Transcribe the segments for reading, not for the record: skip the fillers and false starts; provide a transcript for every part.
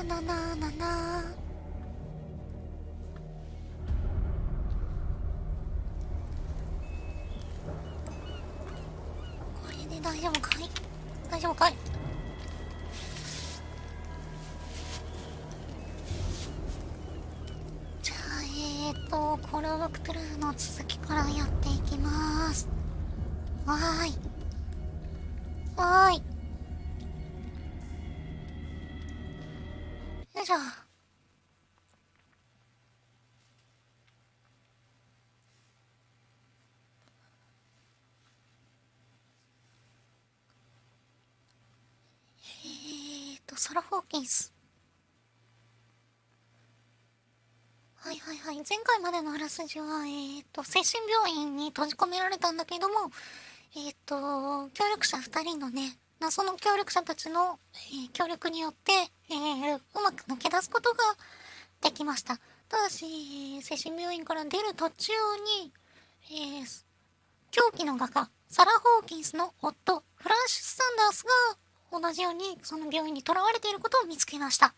なななな。これで大丈夫かい？大丈夫かい？じゃあコールオブクトゥルフの続きからやっていきます。わーいわーい。よいしょ。サラ・ホーキンス。はいはいはい。前回までのあらすじは、精神病院に閉じ込められたんだけども、協力者2人のね、その協力者たちの、協力によって、うまく抜け出すことができました。ただし、精神病院から出る途中に、狂気の画家、サラ・ホーキンスの夫、フランシス・サンダースが同じようにその病院に囚われていることを見つけました。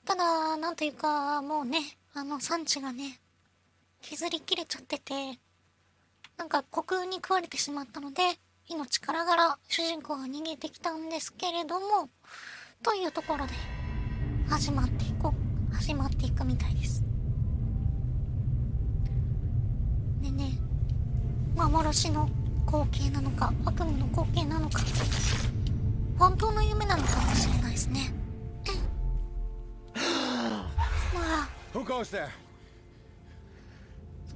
ただ、なんというか、もうね、産地がね、削り切れちゃってて、なんか虚空に食われてしまったので、命からがら主人公が逃げてきたんですけれども、というところで始まっていくみたいです。でね、幻の光景なのか悪夢の光景なのか本当の夢なのかもしれないですね。まあそ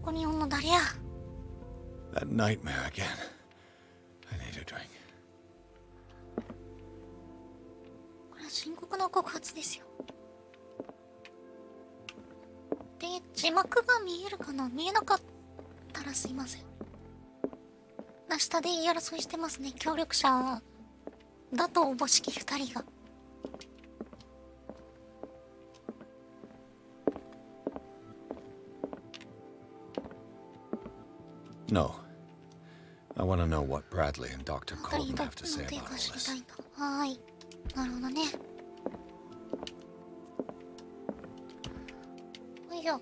こにおんの誰や。 That nightmare again. I need a drink. これは深刻な告発ですよ。で、字幕が見えるかな？見えなかったらすいません。下で言い争いしてますね。協力者だとおぼしき2人が。No. I want to know what Bradley and Dr. Colton have to say about all this. はい。なるほどね。おいしょ。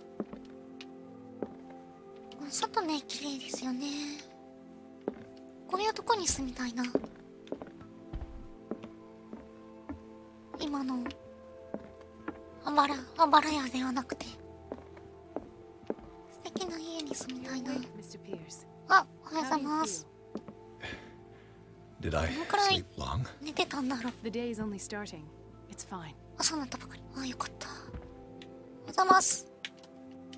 外ね、綺麗ですよね。こういうとこに住みたいな。今のあばら屋ではなくて素敵な家に住みたいな。あ、おはようございます。Did I どのくらい sleep long? 寝てたんだろう。 The day is only starting. It's fine. 朝になったばかり。あ、よかった。おはようございます。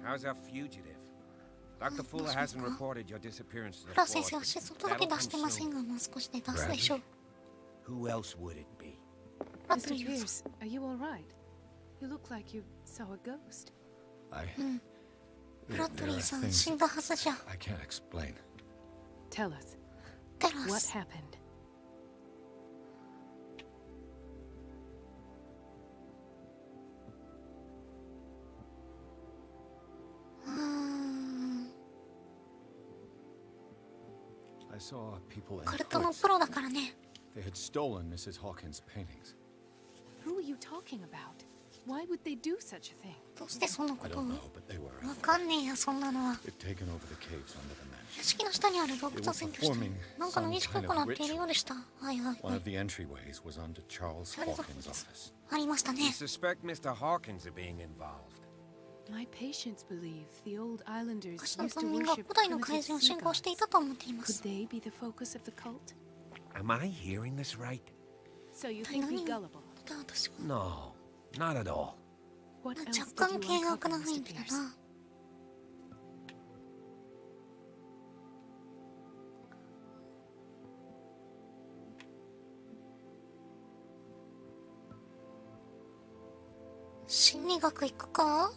How's our fugitive? Dr. Fuller hasn't reported your disappearance to フ the ラ先生 force. は失踪届出してませんが、もう少しで出すでしょう。 Who else would it be? Mr. Pierce, are you all right? You look like you saw a ghost. I. ブラッドリ There ー are さん things 死んだはずじゃ。 I can't explain. Tell us, テラ what ス。 happened? I saw people in カルトの hoods. プロだからね。 They had stolen Mrs. Hawkins' paintings. Who are you talking about? Why would they do such a thing? どうしてそんなこ I とを。 don't know, but they were. わかんねえや、そんなのは。 They'd taken over the caves under the mansion. 屋敷の下にある洞窟を占拠してなんかの儀式を行っているようでした。はいはい One は of the entryways was onto Charles Hawkins' office. い。ありましたね。 You suspect Mr. Hawkins of being involved. My patients believe the old islanders 昔の used to 村民が worship 古代の怪 primitive 人を sea 信仰してい gods. たと思っていま Could す。 they be the focus of the cult? Am I hearing this right? So you 一体 think 何 me を gullible? 私は No, not at all. What else 若 did 干 you 険悪 uncover, な雰囲 Mr. 気だ Pierce? な。心理学行くか？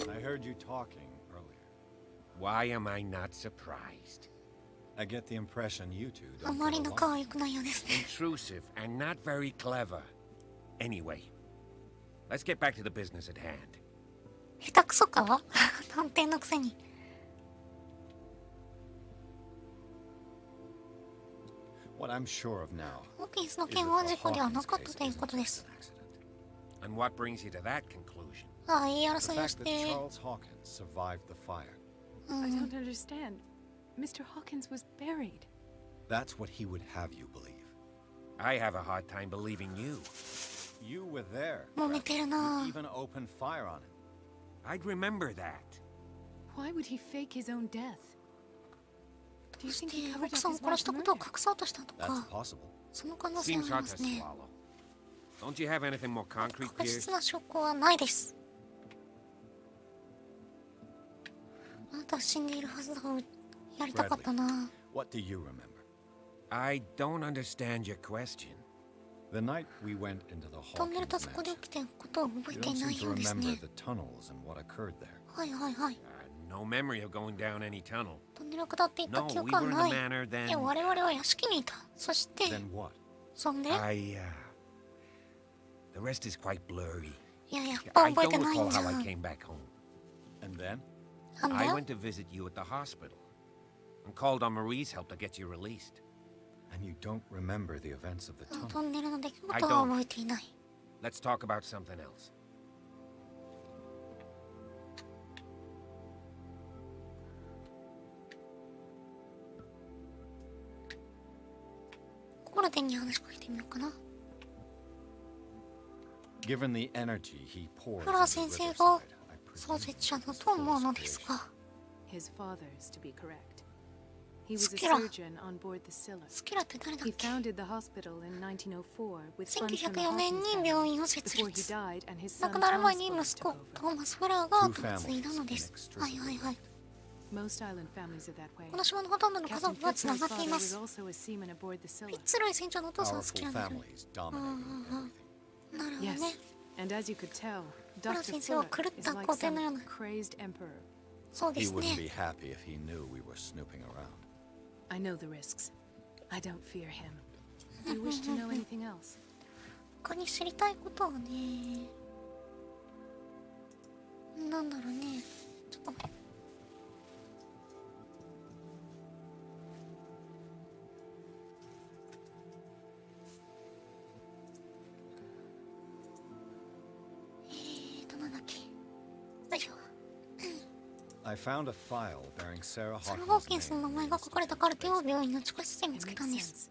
I heard you talking earlier. Why am I not surprised? I get the impression you two あ don't まり get 仲 along. は良くないようですね。 Intrusive and not very clever. Anyway, let's get back to the business at hand. 下手くそか探偵のくせに。 What I'm sure of now ホーキンスの is 件 that は the 事故ではな Hawkins かった case という isn't ことで just す。 an accident. And what brings you to that conclusion? ああ、言い The 争いを fact し that て。 Charles Hawkins survived the fire. I don't understand. Mr. Hawkins was buried. That's what he would have you believe. I have a hard time believing you. You were there. 揉めてるな。 You even opened fire on him. I'd remember that. Why would he fake his own death? Do ど you うし think て he covered 奥 up さんを his 殺し wife's たことを murder? 隠そうとしたと That's か、 possible. その可能性も Seems あり hard ま to すね。 swallow. Don't you have anything more concrete, 確 Pierce? 実な証拠はないです。あなたは死んでいるはずだが、やりたかったな。 What do you remember? I don't understand your question. The night we went into the トンネル Hawkins とそこで mansion. 起きていることを覚え You てい don't な seem い to ようです remember ね。 the tunnels and what occurred there. はいはいはい。 No memory of going down any tunnel. トンネルを下っていった No, 記 we 憶は were in な the い。 manor いや、 then. 我々は屋敷にいた。そして、 Then what? そんで、 The rest is quite blurry. いや、やっぱ I 覚え don't てないん recall じゃ how I ん。 came back home. And then? なんだ I よ went to visit you at the hospital and called on Marie's help to get you released. And you don't remember the events of the ト tunnel. ンネルの出来 I 事は don't. 覚えていない。 Let's talk about something else. コルデンに話しかけてみようかな。 Given the energy he poured フラー into 先生 Riverside, が I 創 presume 設者だと思うのですが、 His father's, to be correct. He was a Skira. surgeon on board the Scylla. スキラって誰だっ He け？ founded the hospital in 1904 with funds from the 1904年 Hawkins に family 病院を設 before he 立。 died and his 亡 son くなる前に Thomas 息 took 子 over. トーマス・フラーが後を継いだのです。はいはいはい。 Most island families are that way. この島のほとんどの家 Captain 族がつな Fitzroy's がってい father ま was す。 also a seaman aboard the フィ Scylla. ッツロイ船長のお父さんはス powerful キラがいる。 families dominating everything. なるほど Yes, ね。 and as you could tell, Fuller Dr. 先生は Fuller 狂っ is た like 皇帝のよう some な。 crazed emperor. そうで He す wouldn't ね。 be happy if he knew we were snooping around. I know the risks. I don't fear him. Do you wish to know anything else? 他に知りたいことはね、なんだろうね。ちょっと待って。なんだっけ。よいしょ。 I found a file bearing Sarah サラ・ホー Hawkins' キンスの名 name. 前が書かれたカルテを病院の地下室で見 It つけ makes たんです。 sense.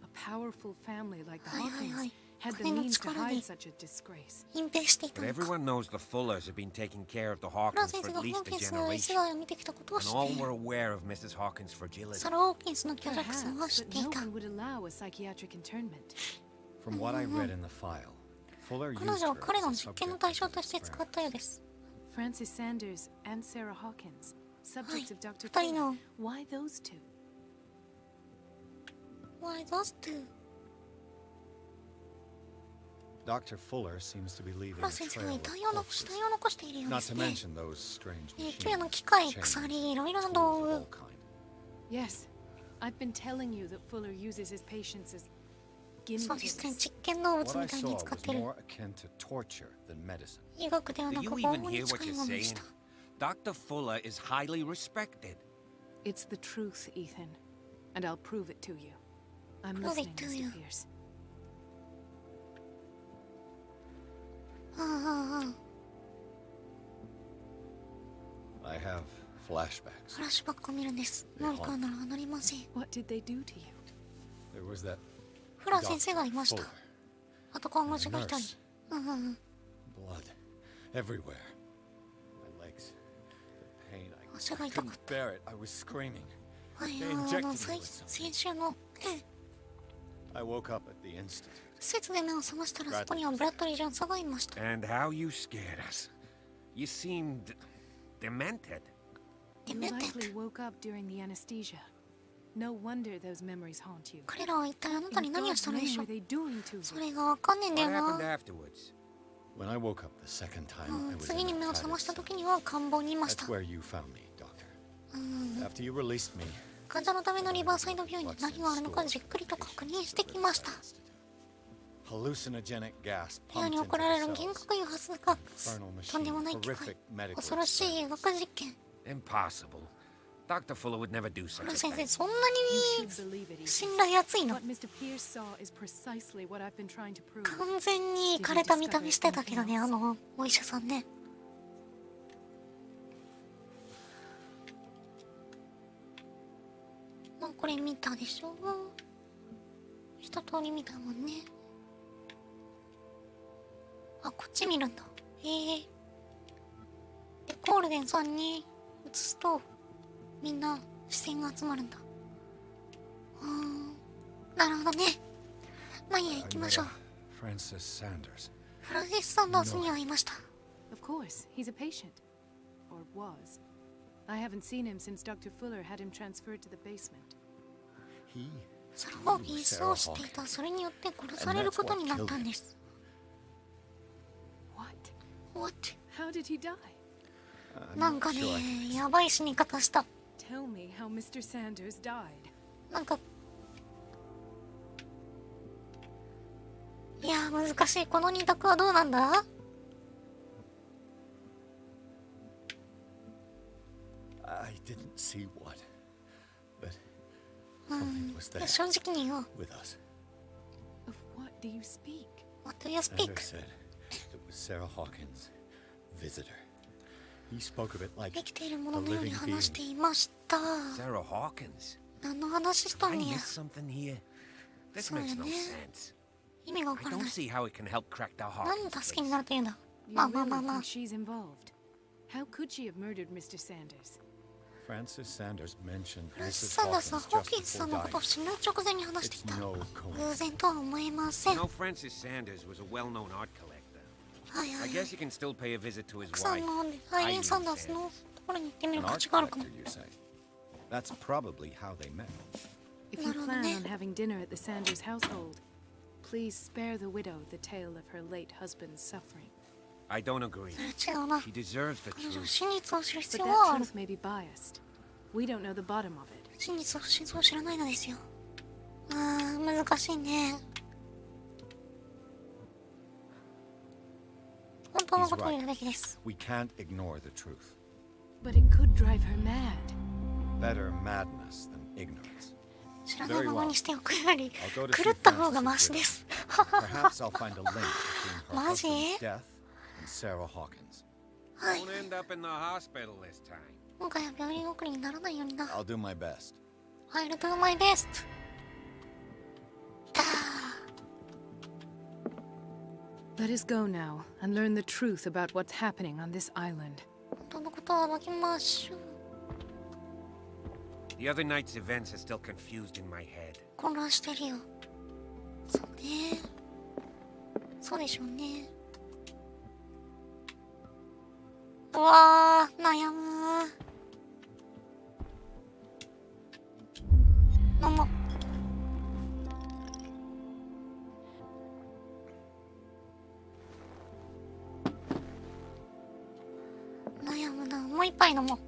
A powerful family like the はいはいは Hawkins い。 had the 金の means to 力で hide such a disgrace. 隠蔽していた But のか。 everyone knows the Fullers have been taking care of the フラー Hawkins 先 for 生が at ホー least キ a ンスの世 generation. 代を見てきたことを And 知 all ってい were る。 aware of Mrs. Hawkins' fragility. サラ・ホーキンスの強弱さ Perhaps, は知っ but てい no た。 one would allow a psychiatric internment. From what I read in the file, Fuller 彼 used 女は her 彼 as の a 実験の subject 対 of 象 his として使っ experiment. たようです。 Francis Sanders and Sarah Hawkins, subjects of Dr. 二人の Fuller. Why those two? Why those two? Dr. Fuller seems to be フ leaving ラ a ー先生 trail が of 遺体を残 corpses, 死体を残しているようで not す to ね。 mention those strange 旧の machines, 機械、 chains, 鎖、いろいろな tools 道 of 具 all。kind. Yes, I've been telling you that Fuller uses his patients as そう guinea ですね。 pigs. 実験動物 What I みたいに saw 使っ was てる。 more akin to torture than medicine. 医学では Do なく you 拷 even 問に hear 近 what い you're ものでし saying? た。 Dr. Fuller is highly respected. It's the truth, Ethan, and I'll prove it to you. I'm Prove it listening, to Mr. you. Pierce. ああ、 I have フ flashbacks. ラッシュバックを見るんです。ノリカーならなりません。 What did they do to you? There was that フラー先生がいまし Fuller. た。あと看護師が一人。 Nurse. うんうんうん。 Blood everywhere. My legs. The pain. I 足が痛かっ couldn't bear it. I was screaming. はい、 They injected me with 先 something. 週の、I woke up at the institute. 施設で目を覚ましたらそこにはブラッドリー・ジョンソンがいました。 And how you scared us. You seemed demented. You Demented. likely woke up during the anesthesia. No wonder those memories haunt you. 彼らは一体あなたに In 何を God's したのでし name ょ were う。 they doing to そ you? れがわかんねえんだ What よ happened な。 afterwards? When I woke up the second time, I was 次に in 目 a を覚ました padded 時 cell. には官房にいまし That's た。 where you found me, doctor. After you released me, 患者のためのリバーサイド病院に何があるのかじっくりと確認してきました。 hallucinogenic gas 部屋 pumped に into 送られ the る cells. 幻覚誘発ガス Infernal とんで machine, もない機械 horrific medical 恐ろしい医学実験 Impossible. Dr. Fuller would never do こ such れ a 先生 thing. そんな You に should believe it, Ethan. 信頼厚いの？ What Mr. Pierce saw is precisely what I've been trying to prove. 完全に枯れた見た目してたけどね、あのお医者さんね。もうこれ見たでしょ。一通り見たもんね。あ、こっち見るんだ。でゴールデンさんに移すとみんな視線が集まるんだ。なるほどね。まあいいや、行きましょう。Francis Sanders. フランシス・サンダースに会いました。Of course, he's a patient. Or was. I haven't seen him since Dr. Fuller had him transferred to the basement. He サラ・ホーキンスを知っていた。それによって殺されることになったんです。What? What? How did he die? なんかね、やばい死に方した。 Tell me how Mr. Sanders died. なんかいやー難しい。この二択はどうなんだ？ I didn't see what, but something was いや there 正直に言おう。 with us. Of what do you speak? What do you speak? Sanders said it was Sarah Hawkins' visitor. He spoke of it like 生きている a もののように living 話して being. いました。 Sarah Hawkins? 何の話したん I や。 missed something here. This そう makes よ no ね。 sense. 意味がわ I からな don't い。 see how it can help crack the 何 Hawkins の助けに case. なるというんだ。 You まあまあ really まあまあ think。she's involved? How could she have murdered Mr. Sanders? Francis Sanders mentioned フランシ Mrs. ス・サンダースは Hawkins ホー just キンスさん before のことを dying. 死ぬ直前に話してい It's た。 no 偶 coincidence. 然とは思えませ You ん。 know, Francis Sanders was a well-known art collector. はいは I い。 guess you can still pay a visit to his 奥さん wife. のアイリーン・サンダースのところに行ってみる An 価 art 値があるかも。 collector, you say? That's probably how they met. If you plan Narode. on having dinner at the Sanders household, please spare the widow the tale of her late husband's suffering. I don't agree. それ違うな。 She deserves the 彼女は truth. 真実を知る必 But 要は that ある。 truth may be biased. We don't know the bottom of it. 真実を知らないのですよ。難しいね。本当のことを言うべきです。 We can't ignore the truth. But it could drive her mad. Better madness than ignorance. 知らないままにしておくより I'll go to 狂 see った方がマ Francis シです Perhaps I'll find a link between her マジ？ husband's death and Sarah Hawkins. はい Won't end up in the hospital this time. 今回は病院送りにならないようにな。 I'll do my best. I'll do my best. Let us go now and learn the truth about what's happening on this island. 本当のことを暴きましょう。 The other night's events are still confused in my head. 混乱してるよ。そうね。そうでしょうね。うわー、悩む。飲もう。悩むな。もう一杯飲もう。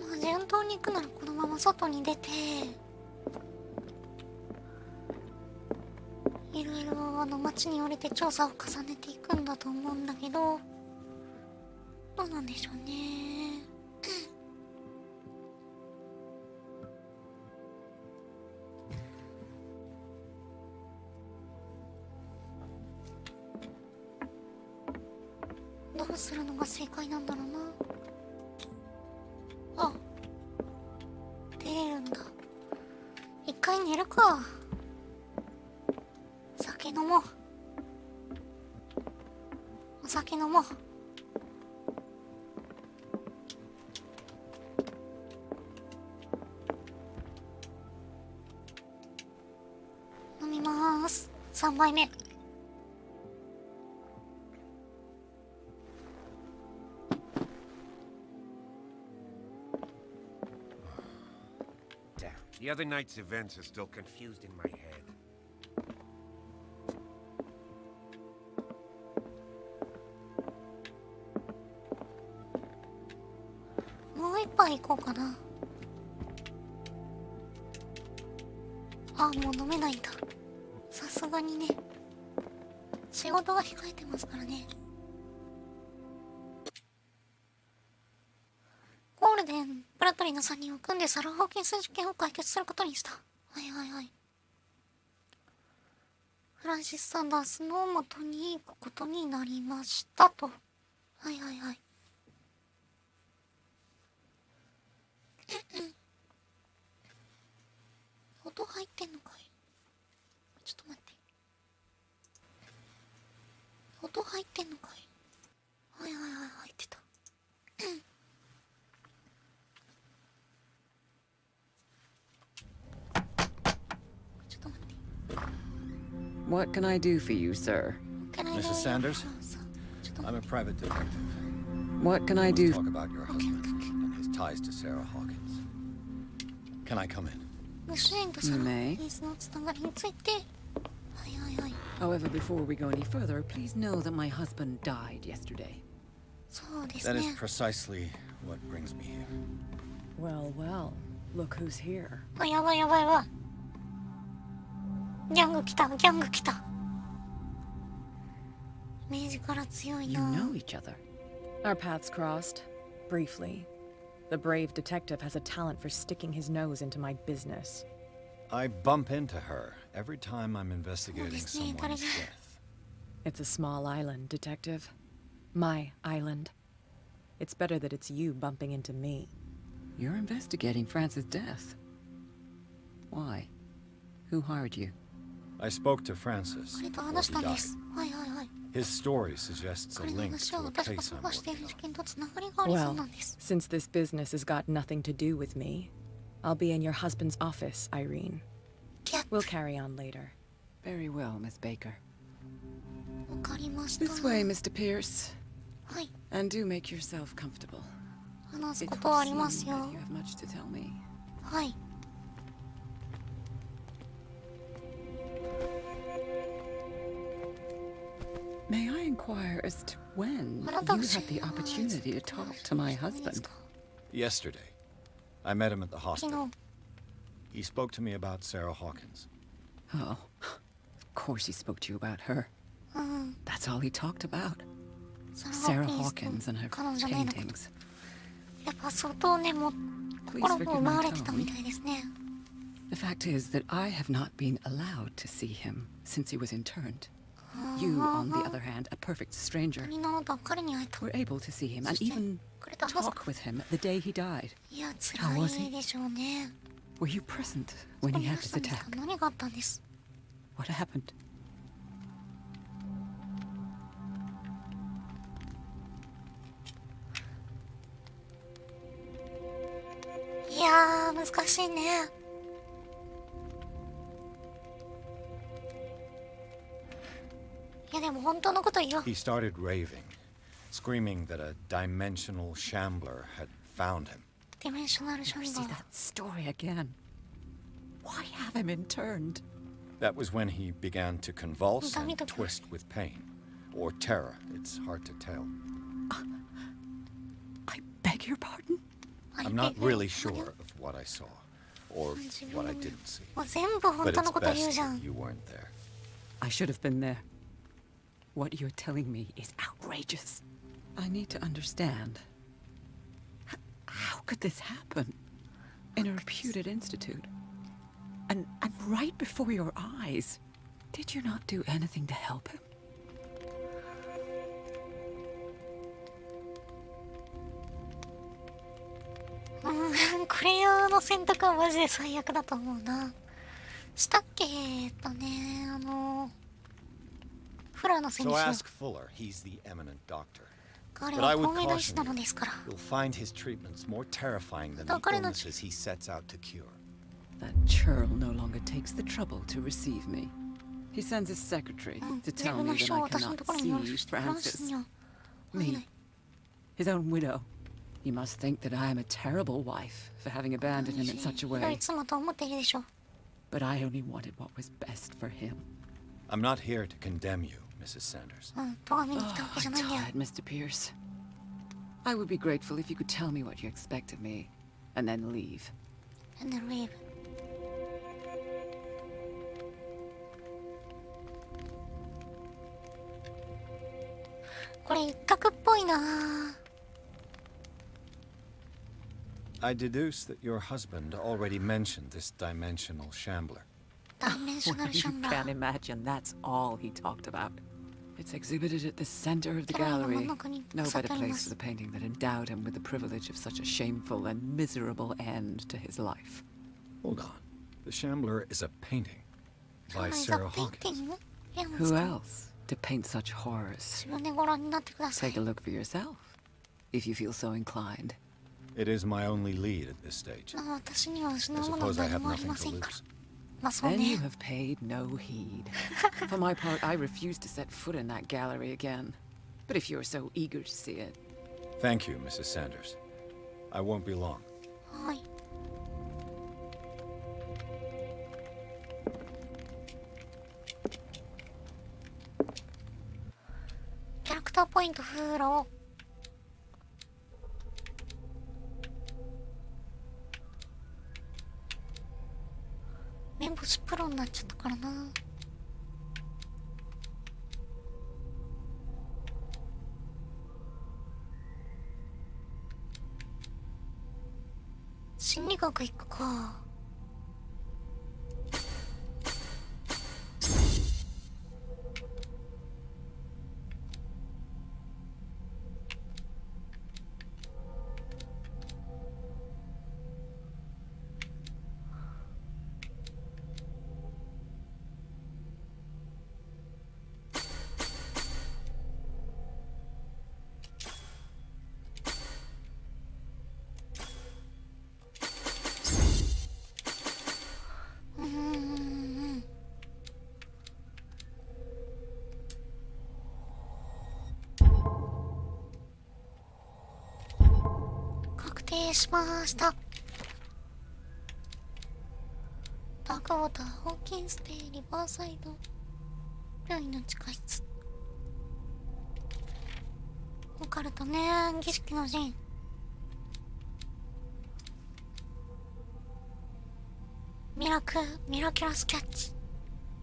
まあ順当に行くならこのまま外に出ていろいろ街に降りて調査を重ねていくんだと思うんだけどどうなんでしょうね。どうするのが正解なんだろうな。あ、出れるんだ。一回寝るか。酒飲もう。お酒飲もう。飲みます。3杯目。Damn. The other night's events are still confused in my head. バー行こうかな。あ、もう飲めないんだ。さすがにね。仕事が控えてますからね。ゴールデン、ブラッドリーの3人を組んでサラ・ホーキンス事件を解決することにした。はいはいはい。フランシス・サンダースの元に行くことになりましたと。はいはいはい。音入ってんのかい。ちょっと待って。音入ってんのかい。はいはいはい、入ってた。ちょっと待って。What can I do for you, sir? Can I Mrs. Sanders? I'm a private detective. What can I Let's do? talk about your husband and his ties to Sarah Hawkins. Can I come in? ご主人とサラ・ホ You ー may. キンスのつながりについて。はいはいはい。 However, before we go any further, please know that my husband died yesterday. そうです That is ね。 precisely what brings me here. Well, well, look who's here. あ、やばいやばいやばい。ギャング来た、ギャング来た。明治から強い You な。 know each other. Our paths crossed, briefly. The brave detective has a talent for sticking his nose into my business. I bump into her every time I'm investigating this name, someone's Tarek. death. It's a small island, detective. My island. It's better that it's you bumping into me. You're investigating France's death. Why? Who hired you? I spoke to Francis 彼と before 話し he たんで died. す。はいはいはい。 His story suggests a 彼の link 話 to は a 私が case I'm 探してい working る事 on. 件とつながりがありそう Well, なんです。 since this business has got nothing to do with me, I'll be in your husband's office, Irene. キャッ We'll carry on later. Very well, Miss Baker. わかりました。 This way, Mr. Pierce. はい。 And do make yourself comfortable. 話す It ことはあ would ります seem よ。 that you have much to tell me. はい。 May I inquire as to when あなた you が知 had the らない opportunity to talk to my husband? Yesterday, I met him at the 昨 hospital. 日。 He spoke to me about Sarah Hawkins. Oh, of course he spoke to you about her. うん。 That's all he talked about. サ Sarah ラ・ホー Hawkins キンス and と her 彼女の絵のこと。 paintings. やっぱ相当ね、もう Please 心を forgive 奪わ my れてたみ tone. たいですね。 The fact is that I have not been allowed to see him since he was interned. You, on the other hand, a perfect stranger, 他人のあなたは彼に会えた。 were able to see him and そして even 彼と話す talk か。 with him the day he died. いや、 How was 辛い he? でしょうね。 Were you present そ when こ he にいら had し this たんですか。 attack? 何があったんです。 What happened? いやー、難しいね。いや、でも本当のこと言おう。 He started raving, screaming that a dimensional shambler had found him. ディメンショナルシャ Never ン see バー。 that story again. Why have him interned? That was when he began to convulse Dami and to- twist with pain. Or terror, it's hard to tell. I beg your pardon? I'm not really sure of what I saw, or what I didn't see. もう全部本 But 当の it's こと言う best じゃん that。you weren't there. I should have been there. What you're telling me is outrageous. I need to understand. How could this happen? In a reputed institute. And right before your eyes. Did you not do anything to help him? クレヨンの選択はマジで最悪だと思うな。したっけフラの選 So 手 ask Fuller, he's the eminent doctor. 彼 But は I 公 would 明大師 caution なの you, ですから。 you'll find his treatments more terrifying than the illnesses he sets out to cure. That churl no longer takes the trouble to receive me. He sends his secretary うん to 自 tell 分の me 秘 that 書を I 私の cannot ところによろ see してフランシス Francis. には会えな Me, い。 his own widow. He must think that I am a terrible wife for having abandoned him in such a ひどい way. 妻と思っているでしょう。 But I only wanted what was best for him. I'm not here to condemn you, Mrs. Sanders. うん、咎めに来たわ Oh, けじゃ I'm ないんだよ。 tired, Mr. Pierce. I would be grateful if you could tell me what you expect of me. and then leave. And then leave. これ一択っぽいな。 I deduce that your husband already mentioned this dimensional shambler. ダイメンショナ Well, ルシャ you ンバ can't ー。 imagine that's all he talked about. It's exhibited at the center of the キャラの真ん gallery. 中に No 飾って better ありま place す for the painting that endowed him with the privilege of such a shameful and miserable end to his life. Hold on. The shambler is a painting by シャンバ Sarah ーペインティ Hawkins. ング？いや、もう Who else to paint such horrors? 自分でご覧になってください。 Take a look for yourself, if you feel so inclined. It is my only lead at this stage. まあ私には失 I うものは suppose I 何 have もあり nothing ませ to んから。 lose. まあそう Then you ね。 have paid no heed. For my part, I refuse to set foot in that gallery again. But if you're so eager to see it, Thank you, Mrs. Sanders. I won't be long. はい。キャラクターポイントフーロー。目星プロになっちゃったからな。心理学行くか。確定しました。ダークウォーター、ホーキンステイ、リバーサイド病院の地下室。オカルトね、儀式の陣。ミラキュラスキャッチ。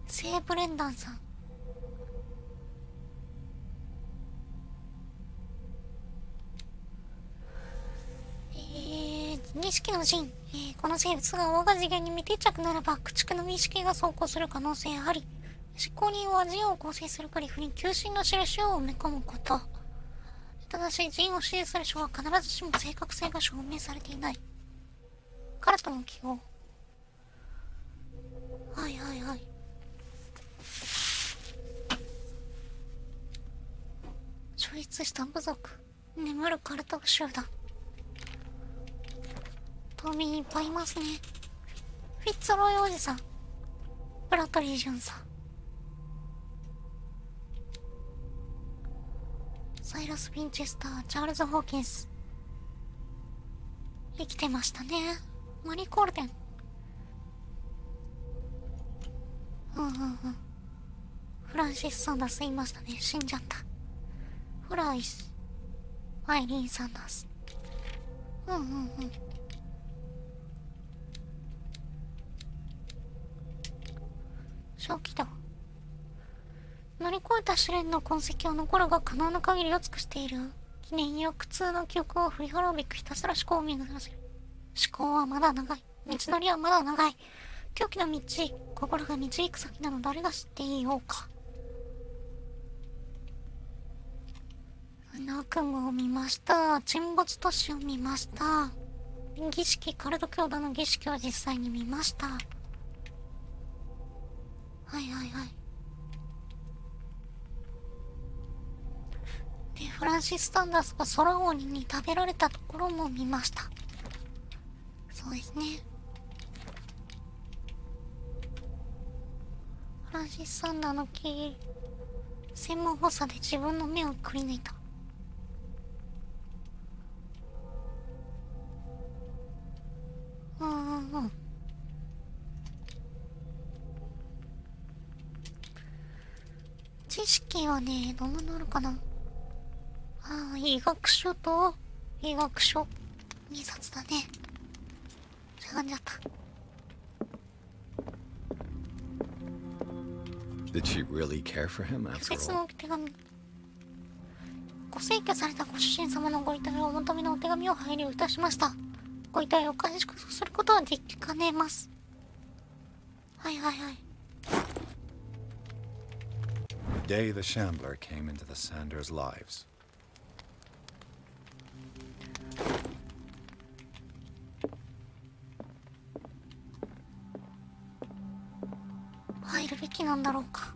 セーブレンダンさん。儀式の陣、この生物が我が次元に未定着ならば駆逐の儀式が走行する可能性あり、執行人は陣を構成するグリフに求心の印を埋め込むこと。ただし陣を指示する書は必ずしも正確性が証明されていない。カルトの記号。はいはいはい。超越した部族、眠るカルト集団。島民いっぱいいますね。フィッツロイおじさん、ブラッドリージュンさん、サイラス・ヴィンチェスター、チャールズ・ホーキンス。生きてましたね。マリー・コールデン。フランシス・サンダースいましたね。死んじゃった。フライス、アイリーン・サンダース。正気だ。乗り越えた試練の痕跡は残るが可能な限りを尽くしている。記念や苦痛の記憶を振り払うべくひたすら思考を巡らせる。思考はまだ長い。道のりはまだ長い。狂気の道、心が導く先なの誰が知っていようか。悪夢を見ました。沈没都市を見ました。儀式、カルト教団の儀式を実際に見ました。はいはいはい。で、フランシス・サンダースが空鬼に食べられたところも見ました。そうですね。フランシス・サンダーの専門補佐で自分の目をくり抜いた。知識はね、どんなのあるかな。医学書と医学書2冊だね。しゃがんじゃった。 Did she really care for him 拒 after 絶 all? の手紙。ご逝去されたご主人様のご遺体をお求めのお手紙を配慮いたしました。ご遺体を回収することはできかねます。はいはいはい。 The day the Shambler came into the Sanders' lives. 入るべきなんだろうか。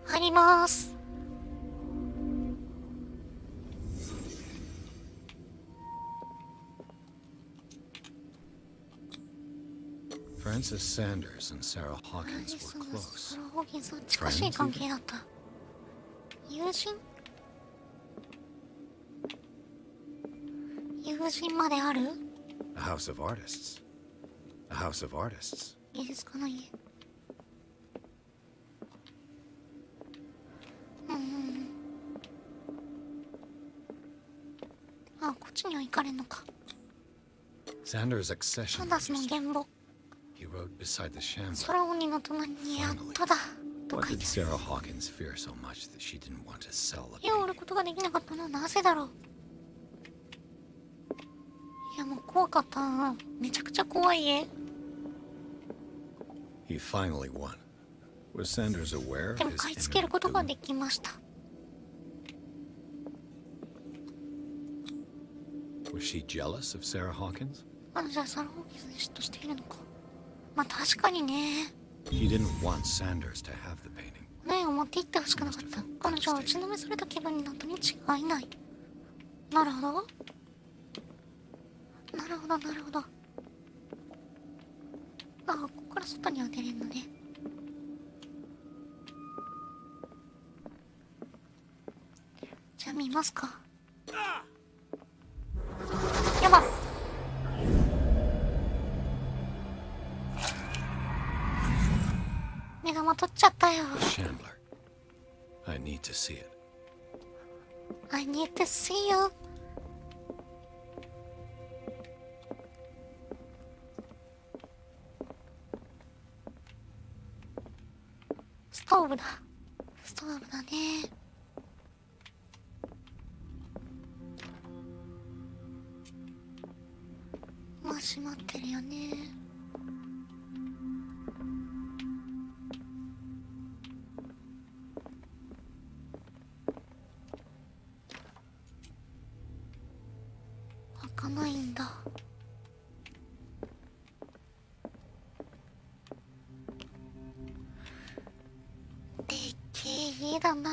入ります。 Francis Sanders and Sarah Hawkins そ were の close. ソロホーキンスは近しい関係だった。友人まである？ A house of artists. A house of artists. 芸術家の家。あ、こっちには行かれんのか。 Sanders' サ accession ンダースの letters. 原簿。 He wrote beside the Shambler. 空鬼の隣にやっとだ。と What 書い did てある。 Sarah Hawkins fear so much that she didn't want to sell the 絵を売る painting? ことができなかったのはなぜだろう。いやもう怖かったな。めちゃくちゃ怖い絵。 He finally won. Was Sanders aware で of も his 買い付ける imminent ことが doom? できました。 Was she jealous of Sarah Hawkins? じゃあサラホーキンスに嫉妬しているのか。まあ確かにね。 He didn't want Sanders to have the painting. この絵を持って行ってほしくなかった。彼女は打ちのめされた気分になったに違いない。なるほど。なるほどなるほど。ああ、ここから外には出れんのね。じゃあ見ますか。やばっ。目玉取っちゃったよ。 The Shambler. I need to see it. I need to see you. ストーブだ。ストーブだね。まあ閉まってるよね。開かないんだ。でっけえ家だな。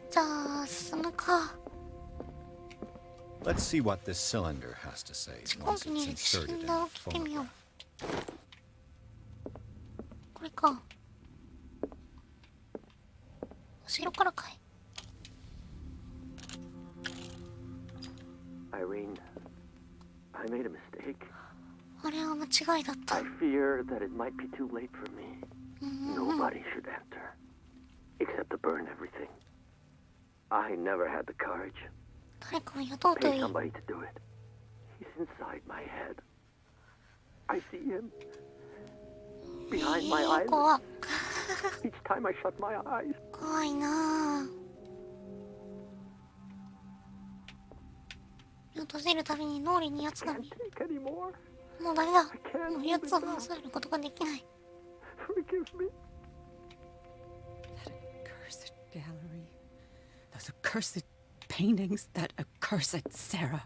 じゃあ進むか。 Let's see what this cylinder has to say 飛行 once 機 it's に inserted 診 in 断を the 聞いてみよう。 phonograph. これか。後ろからかい。 Irene, I made a mistake. あれは間違いだった。 I fear that it might be too late for me. Nobody should enter, except to burn everything. I never had the courage. 誰かを雇うとい Pay い。 somebody to do it. He's inside my head. I see him behind my eyes. 怖 Each time I shut my eyes. 怖いなぁ。目を閉じるたびに脳裏に奴が Can't 見 take anymore. もうダメだ。もう奴を抑えることができない。 Forgive me. That accursed gallery. Those accursed paintings. That accursed Sarah.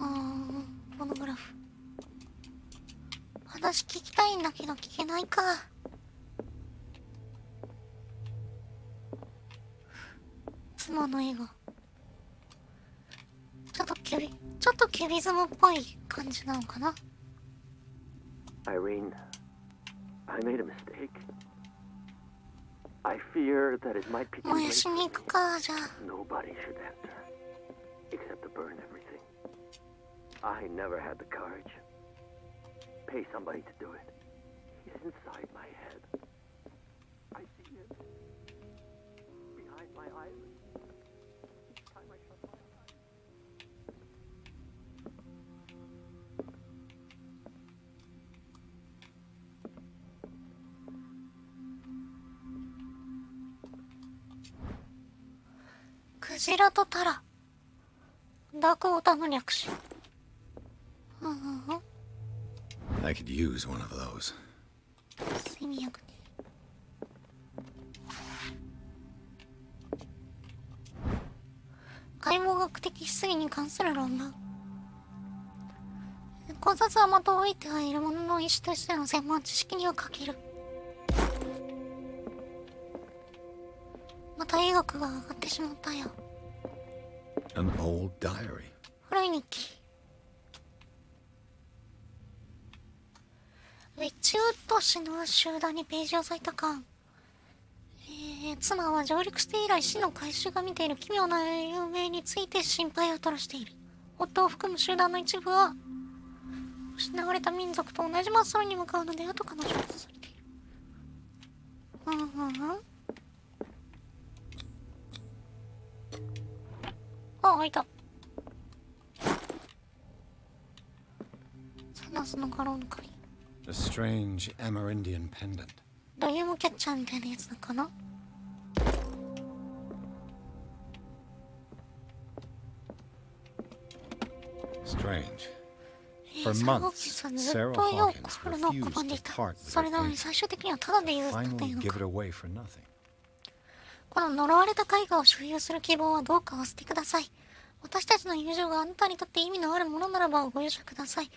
あー、フォノグラフ。話聞きたいんだけど聞けないか。妻の絵が。ちょっと距離。ちょっとキュビズムっぽい感じなのかな。 Irene, I made a mistake. I fear that it might be too 燃や late し for に me. 行くか。じゃあ Nobody should enter, except to burn everything. I never had the courage. Pay somebody to do it. He's inside my head. I see him behind my eyelids. Each time I shut my eyes. クジラとタラ、ダークウォーターの略詞。I could use one of those. 睡眠薬ね。解剖学的質疑に関する論文。考察は的を置いてはいるものの、医師としての専門知識には欠ける。また医学が上がってしまったよ。 An old diary. 古い日記。ウィッチウッド氏の集団にページを割いた間、妻は上陸して以来死の回収が見ている奇妙な有名について心配を垂らしている。夫を含む集団の一部は失われた民族と同じ真っ空に向かうのではと彼女はされている。あ、開いた。サナスの画廊の鍵。 A strange Amerindian pendant. ドリームキャッチャーみたいなやつだかな。Strange. サ For ーホー months, キンさんずっ Sarah とよ Hawkins く来るのを拒んでい refused た。 to part そ with れ her なのに painting. 最終的にはタダで譲ったとい Finally うの give か。 it away for nothing. この呪われた絵画を所有する希望はどうかお捨てください。私たちの友情があなたにとって意味のあるものならばご容赦ください。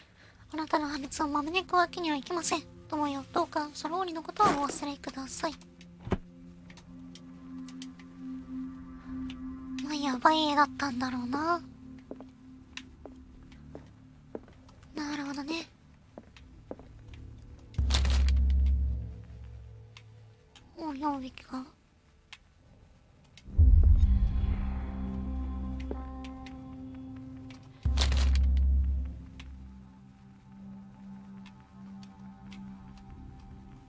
あなたの破滅をまめにくわけにはいきません。友よ、どうかその折のことはお忘れください。まあ、やばい絵だったんだろうな。なるほどね。本読むべきか。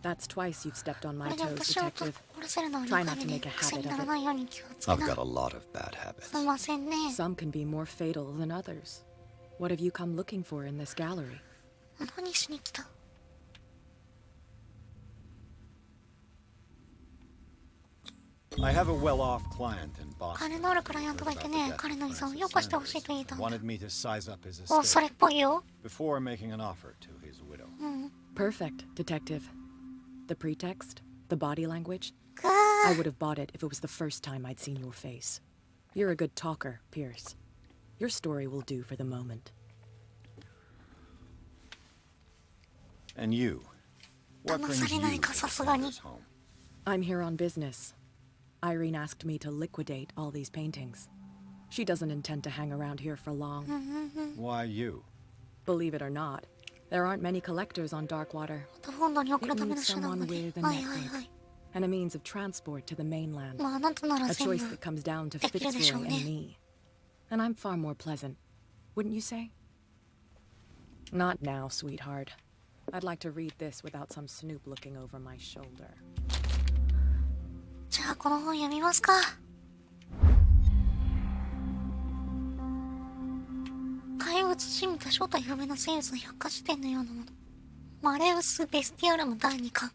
That's twice you've stepped on こ my れで toes, 私を detective. 殺せるのは Try 2 not 回 to 目 make で a 癖 habit に of なら it. ないように気をつけ I've な。 got a lot of bad habits. すいませんね。 Some can be more fatal than others. What have you come looking for in this gallery? 何しに来た。 I have a well-off client in Boston. 金のあるクライアントがいてね、彼の遺産を評価してほしいと言ったんだ。 Wanted me to size up his お、それっ estate ぽいよ。 before making an offer to his widow. Perfect, detective. The pretext? The body language? ぐ I ー。 would have bought it if it was the first time I'd seen your face. You're a good talker, Pierce. Your story will do for the moment. And you, what 騙 brings さ you れない to か、さすがに。 Sanders' home? I'm here on business. Irene asked me to liquidate all these paintings. She doesn't intend to hang around here for long. Why you? Believe it or not, there aren't many collectors on Darkwater, 本土に送る It ための needs 手段 someone がね。 with a はいはいは network い。 and a means of transport to the mainland. まあ、あなたなら A 全 choice 部 that comes down to できるでしょう Fitzroy ね。 and me. And I'm far more pleasant, wouldn't you say? Not now, sweetheart. I'd like to read this without some snoop looking over my shoulder. じゃあこの本読みますか。怪物じみた正体不明の生物の百科事典のようなもの。マレウス・ベスティアルム第2巻。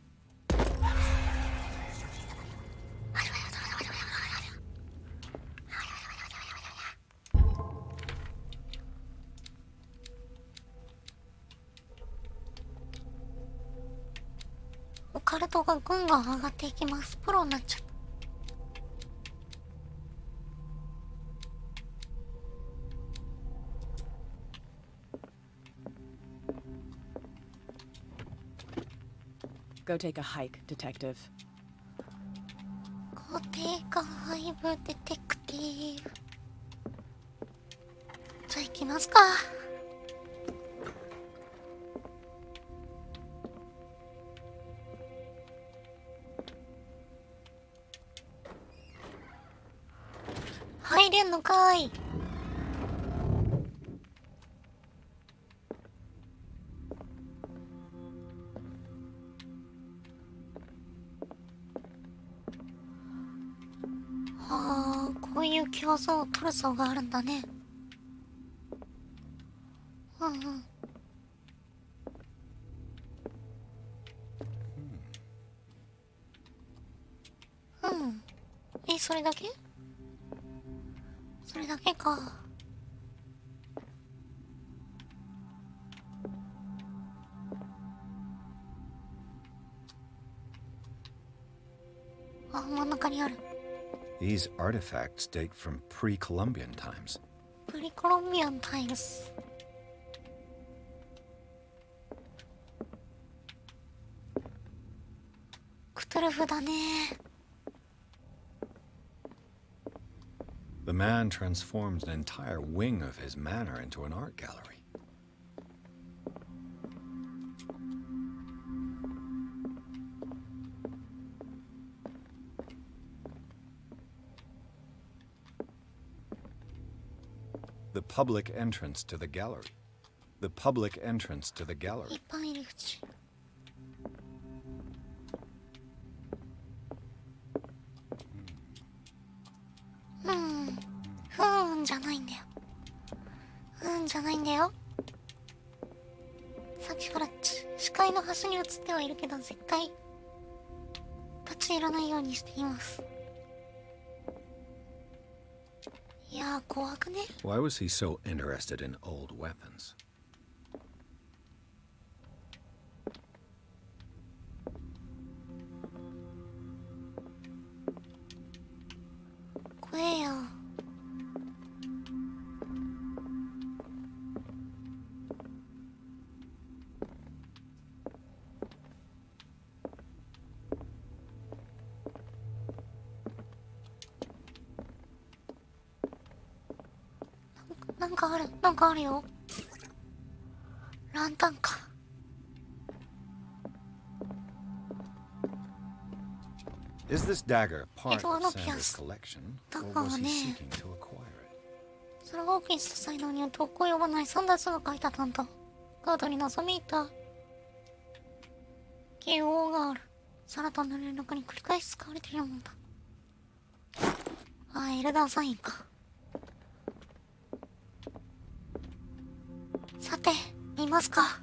オカルトがぐんぐん上がっていきます。プロになっちゃった。Go take a hike, detective. 固定化ハイブデテクティブ。じゃあ行きますか。入れんのかい。はあ、こういう競争トルソーがあるんだね。うんうん。うん。それだけ？それだけか。あ、真ん中にある。These artifacts date from pre-Columbian times. Pre-Columbian times. Cthulhuだね。The man transformed an entire wing of his manor into an art gallery. The public entrance to the gallery. The public entrance to the gallery. 一般入り口。じゃないんだよ。じゃないんだよ。さっきから視界の端に映ってはいるけど、絶対立ち入らないようにしています。いやー、怖くね？ Why was he so interested in old weapons? 怖えよ。なんかあるよ。ランタンか。Is this dagger part of Eduardo Sanders' Piaz. collection, or だ was から he ね。 seeking to acquire it? それをオーケーした才能には遠く及ばない3ダスが書いた担当。ガードに望みいた。慶応がある。サラとの連絡に繰り返し使われているものだ。あ、エルダーサインか。さて、見ますか。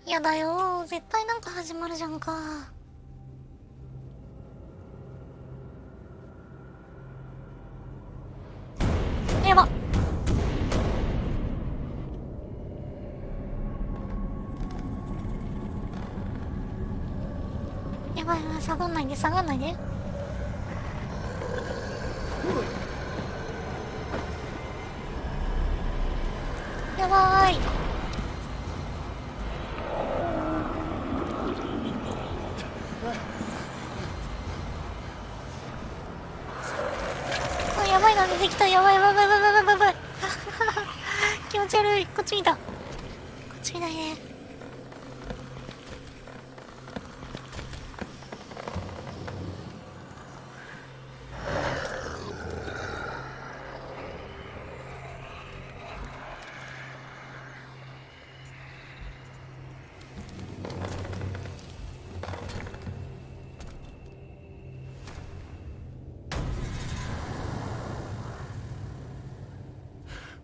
やだよ、絶対なんか始まるじゃんか。やば。やばいやばい、下がんないで下がんないで。やばい。あ、やばいの出てきた。やばいやばいやばいやばいやばいやばい気持ち悪い。こっち見た。こっち見ないね。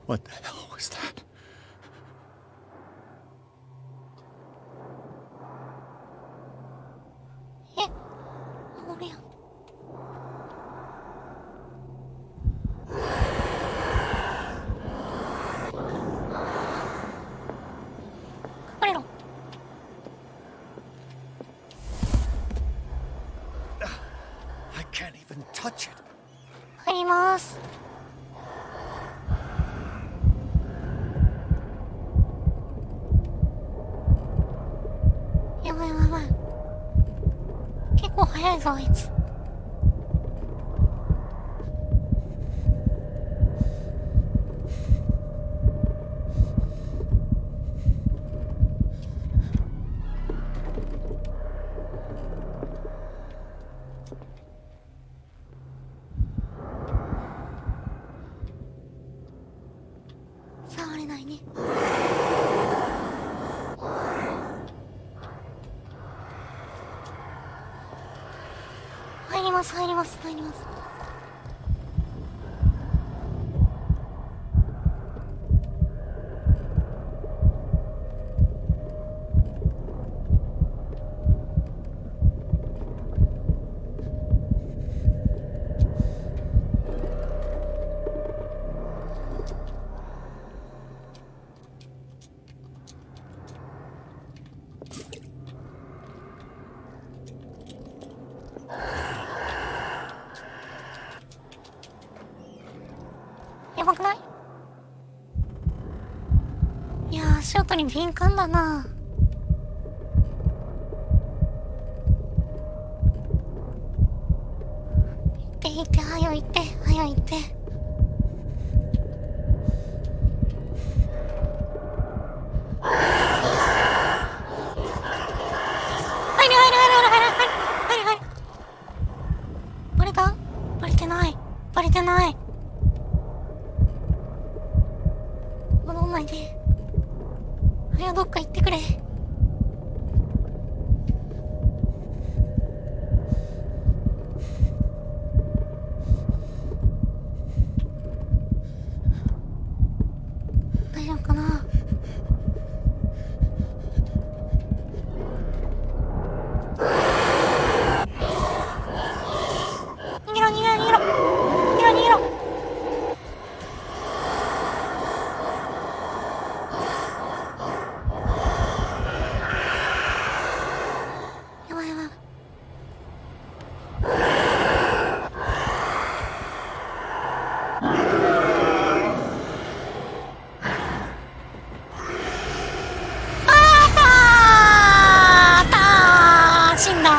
What the hell was that? 俺や。隠れろ。I can't even touch it. 入ります。やばいやばいやばい。結構早いぞあいつ。いね。入ります。やばくない？いやー、足音に敏感だな。行って、はよ行って。入る。バレた？バレてない。戻んないで。はよどっか行ってくれ。大丈夫かな？逃げろ。やばい。死んだ。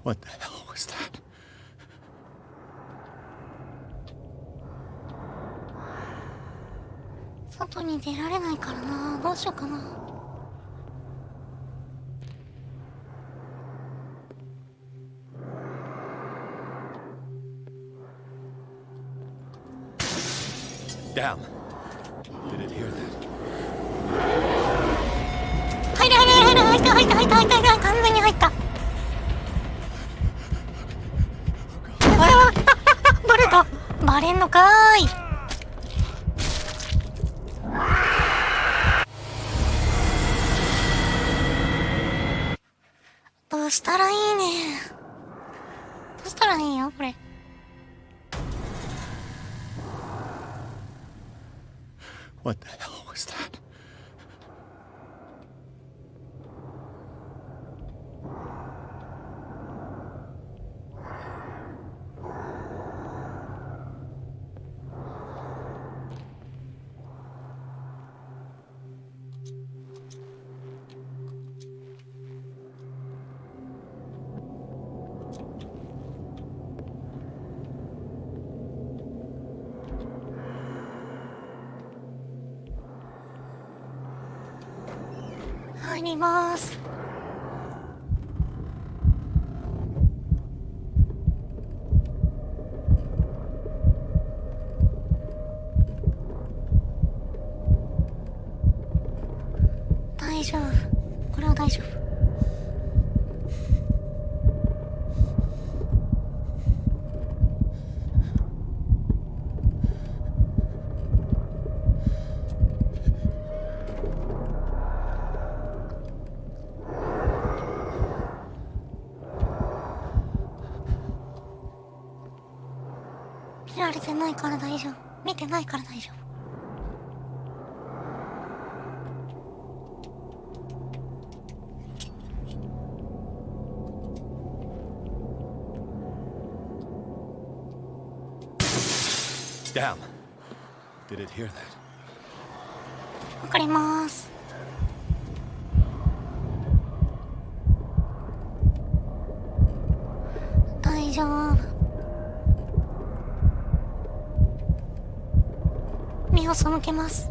What the hell was that? 外に出られないからな。どうしようかな。Damn. Did it hear that? 入った。完全に入った。バレた。バレんのかーい。どうしたらいいね。どうしたらいいよこれ。What the hell was that?入ります。大丈夫。これは大丈夫。見られてないから大丈夫。見てないから大丈夫。Damn. Did it hear that? わかります。大丈夫。目を背けます。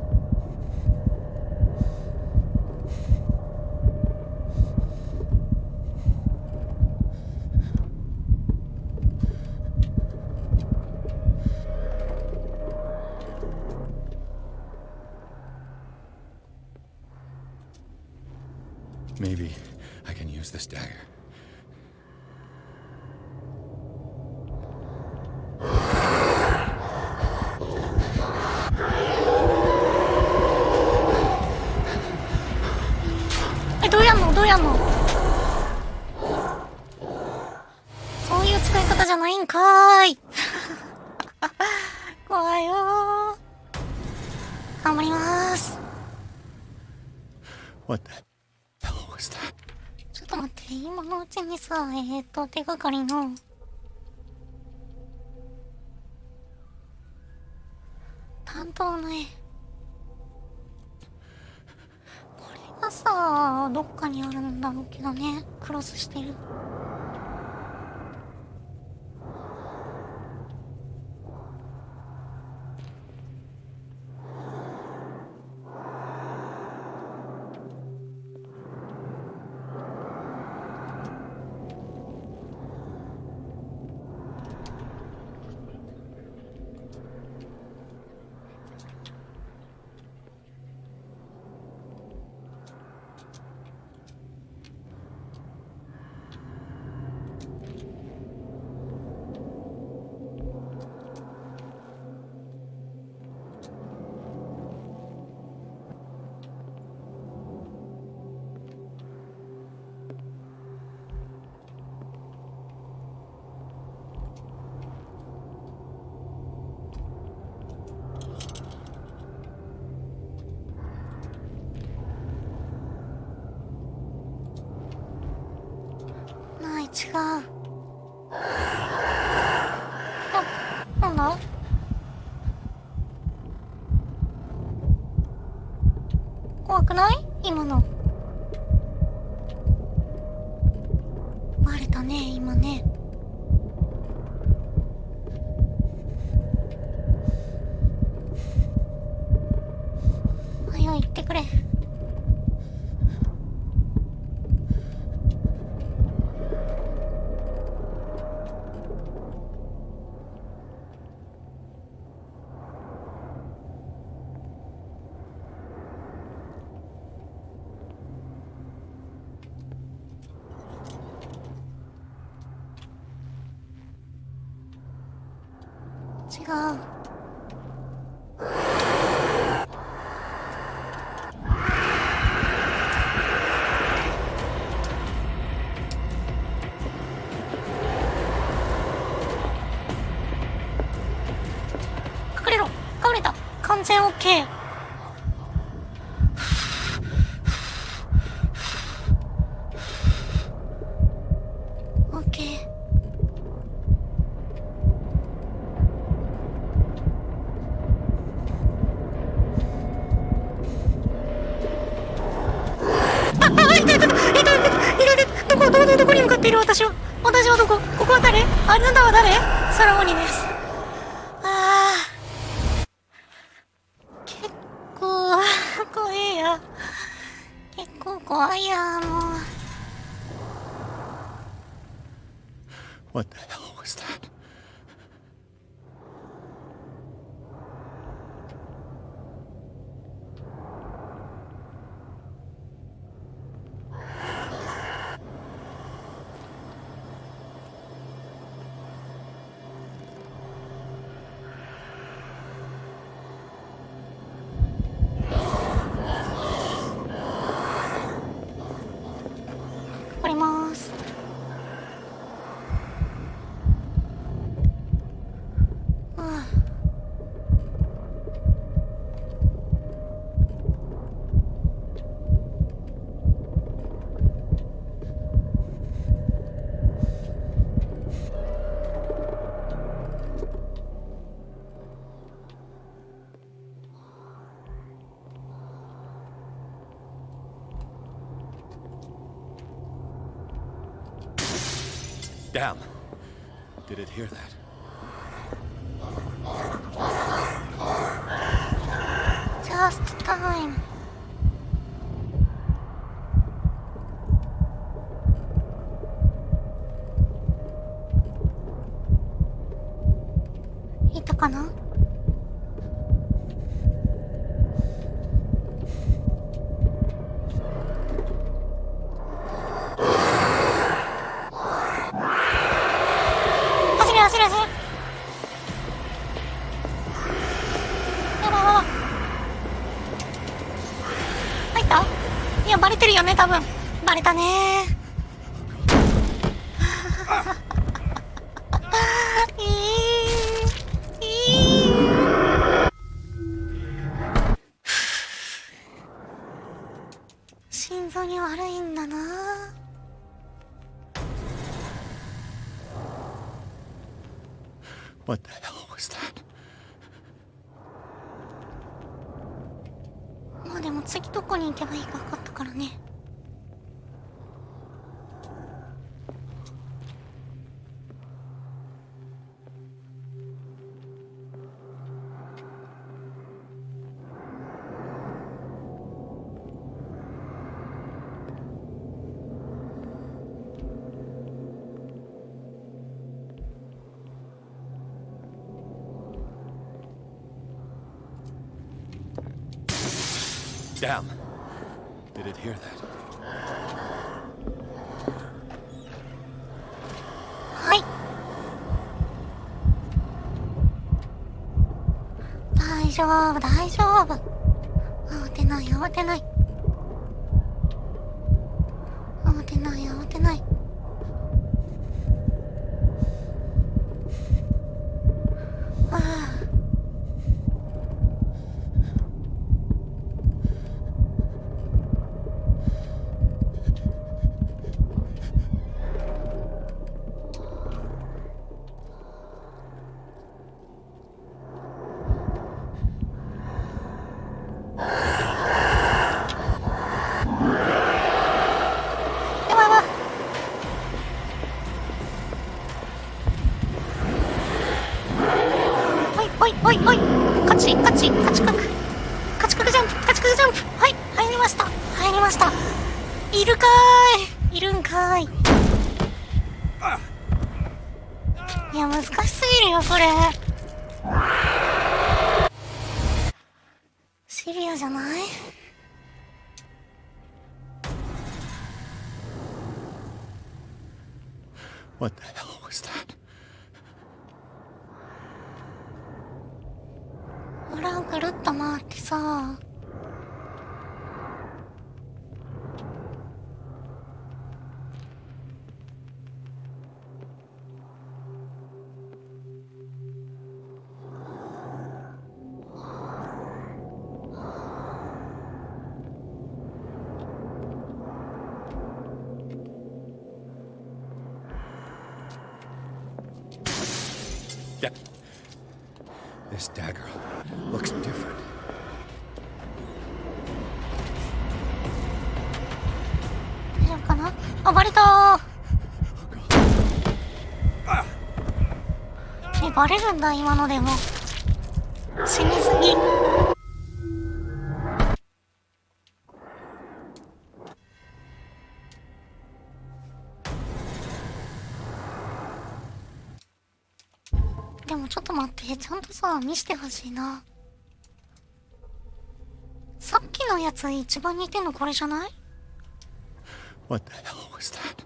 I can use this dagger. Eh, どうやんのそういう使い方じゃないんかーい。怖いよー。頑張りまーす。 What the hell was that? ちょっと待って、今のうちにさ、手がかりの担当の絵、これがさ、どっかにあるんだろうけどね。クロスしてる。ない、違う。なんだ？怖くない？今の。バレたね、今ね。はよ、言ってくれ。違う。隠れろ。隠れた。完全 OK。OK。どこに向かっている？私はどこ？ここは誰？あなたは誰？サラモニです。あー、結構怖いや。結構怖いや、もう。 What the hell was that? Damn. Did it hear that? Just time.いたかな？よね、多分。バレたね心臓に悪いんだな。What the hell was that? まあでも次どこに行けばいいか分かったからね。Damn. Did it hear that? はい。大丈夫、大丈夫。慌てない、慌てない。慌てない、慌てない。ああ。おいおいおい、勝ち勝ち勝ち角ジャンプ、勝ち角ジャンプ。はい、入りました入りました。いるかーい、いるんかーい。いや難しすぎるよこれ。シリアじゃない？ What the hell was that? 裏をぐるっと回ってさ。Yep. This dagger looks different. 大丈夫かな。あ、バレたー。バレるんだ今のでも。死にすぎ。でもちょっと待って、ちゃんとさ見してほしいな。さっきのやつ一番似てんのこれじゃない？ What the hell was that?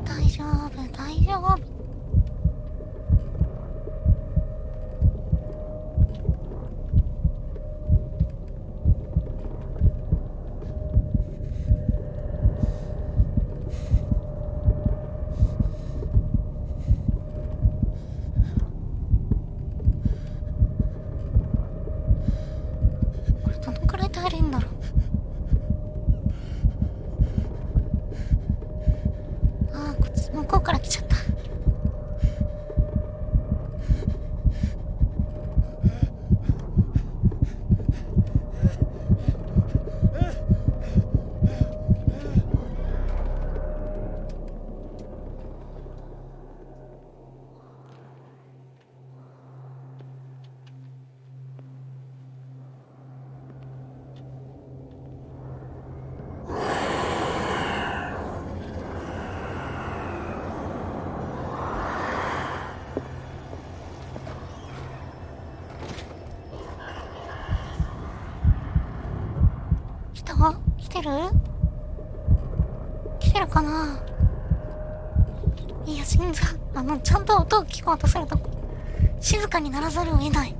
大丈夫大丈夫。これどのくらい耐えれんだろう。ああ、こっち向こうから来ちゃった。か？来てる？来てるかな？いや、心臓、ちゃんと音を聞こうとすると、静かにならざるを得ない。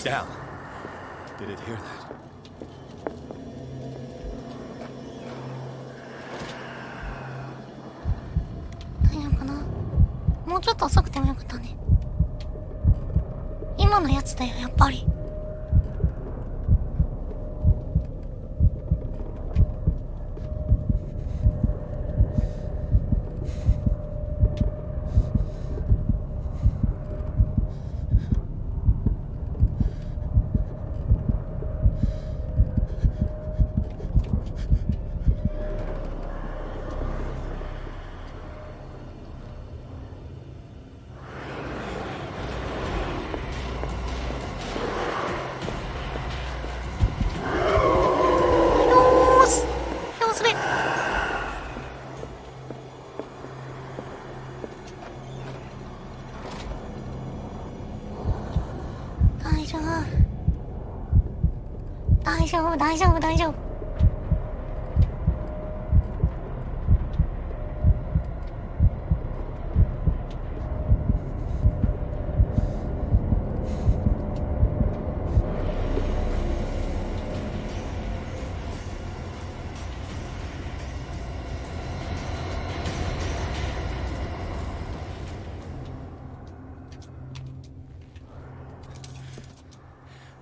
Dal, did it hear that? 大丈夫かな？もうちょっと遅くてもよかったね。今のやつだよ、やっぱり。大丈夫大丈夫。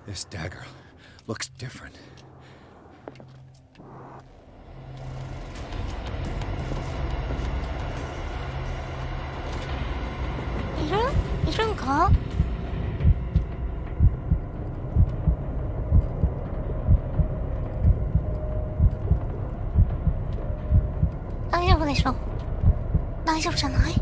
This dagger looks different. いるんか？大丈夫でしょ？大丈夫じゃない？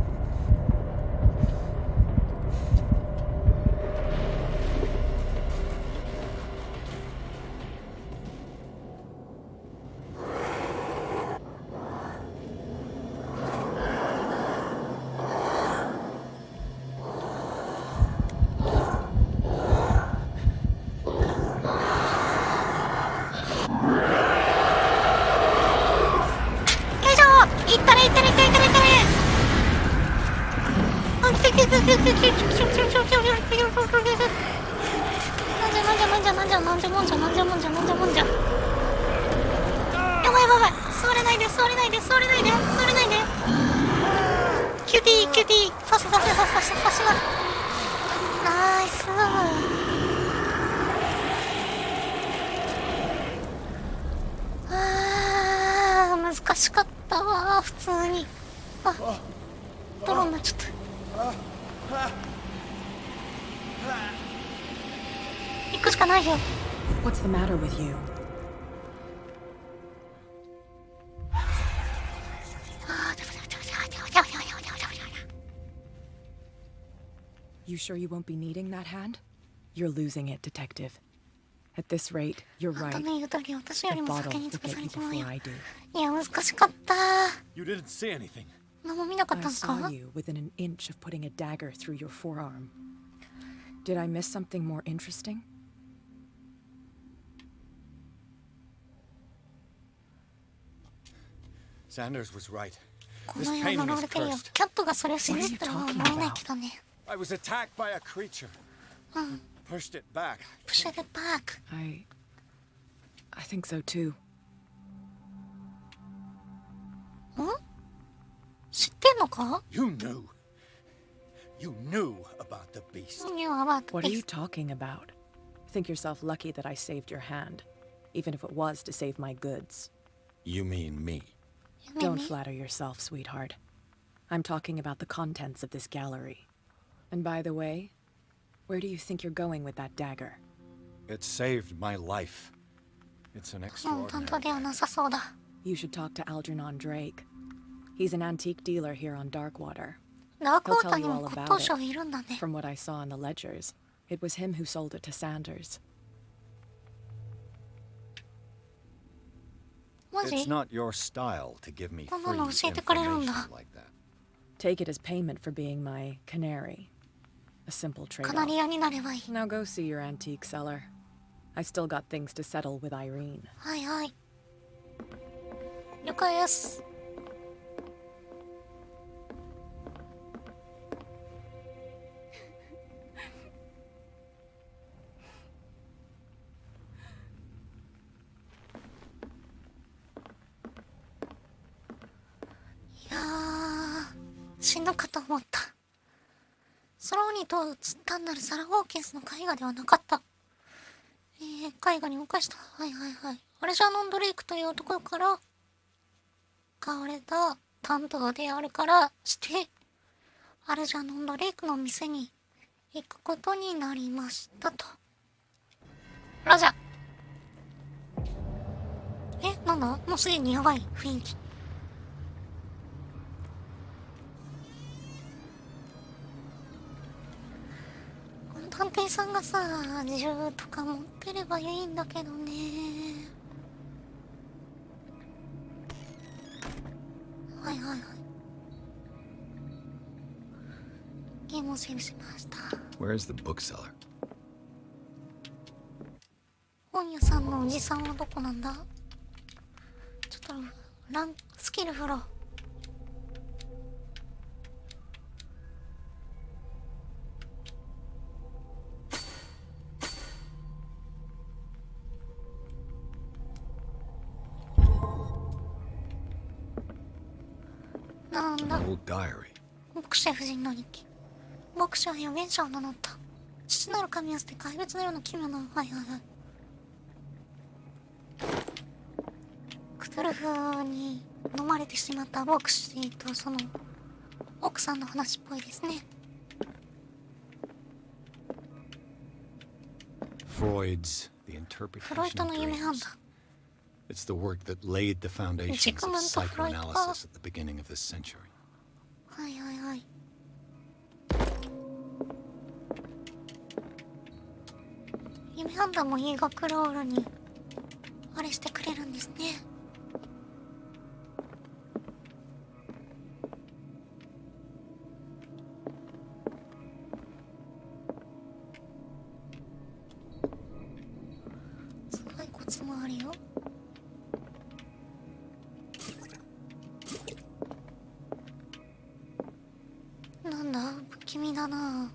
なんじゃもんじゃ。やばいやばい。座れないで。キューティー。刺しな。ナイス。難しかったわ、普通に。ドローになっちゃった。行くしかないよ。 What's the matter with you? You sure you won't be needing that hand? You're losing it, Detective. At this rate, you're right. The bottle will get you before I do. いや、難しかった。 You didn't see anything. 何も見なかった I んか？ saw you within an inch of putting a dagger through your forearm. Did I miss something more interesting? Sanders was right. この世は呪われてるよ。キャットがそれを信じてるのは思えないけどね。 I was attacked by a creature. Pushed it back. Push it back. I think so too. 知ってんのか？ You knew. You knew about the beast. Knew about the What are you beast. talking about? Think yourself lucky that I saved your hand, even if it was to save my goods. You mean me? Don't flatter yourself, sweetheart. I'm talking about the contents of this gallery. And by the way, where do you think you're going with that dagger? It saved my life. It's an 本当 extraordinary. ではなさそうだ。 You should talk to Algernon Drake. He's an antique dealer here on Darkwater. ダークウォーター He'll tell に you も all 骨 about 董 it. 商いるんだね。 From what I saw in the ledgers, it was him who sold it to Sanders. マジ It's not your style to give me こんな free の教えてくれるんだ。 information like that. Take it as payment for being my canary. A simple カナ trade-off. リアになればいい。 Now go see your antique seller. I still got things to settle with Irene. はいはい。了解です。いやー、死ぬかと思った。ソロニーと単なるサラ・ホーキンスの絵画ではなかった。絵画に動かした。はいはいはい。アルジャーノン・ドレイクという男から買われた担当であるからして、アルジャーノン・ドレイクの店に行くことになりましたと。ラジャー。なんだ、もうすでにやばい雰囲気。この探偵さんがさ、銃とか持ってればいいんだけどね。はいはいはい。ゲームをセーブしました。 Where's the bookseller? 本屋さんのおじさんはどこなんだ。ちょっとスキル振ろう。なんだ。 An old diary. 牧師夫人の日記。牧師は預言者を名乗った。父なる神を捨て怪物のような奇妙な。はいはいはい。クトゥルフに飲まれてしまった牧師とその奥さんの話っぽいですね。 Freud's The フロイ Interpretation ト of の夢判 Dreams. 断。 It's the work that laid the foundations of Sigmund Freudか。 psychoanalysis at the beginning of this century. はいはいはい。夢判断も映画クロールにあれしてくれるんですね。頭蓋骨もあるよ。なんだ、不気味だな。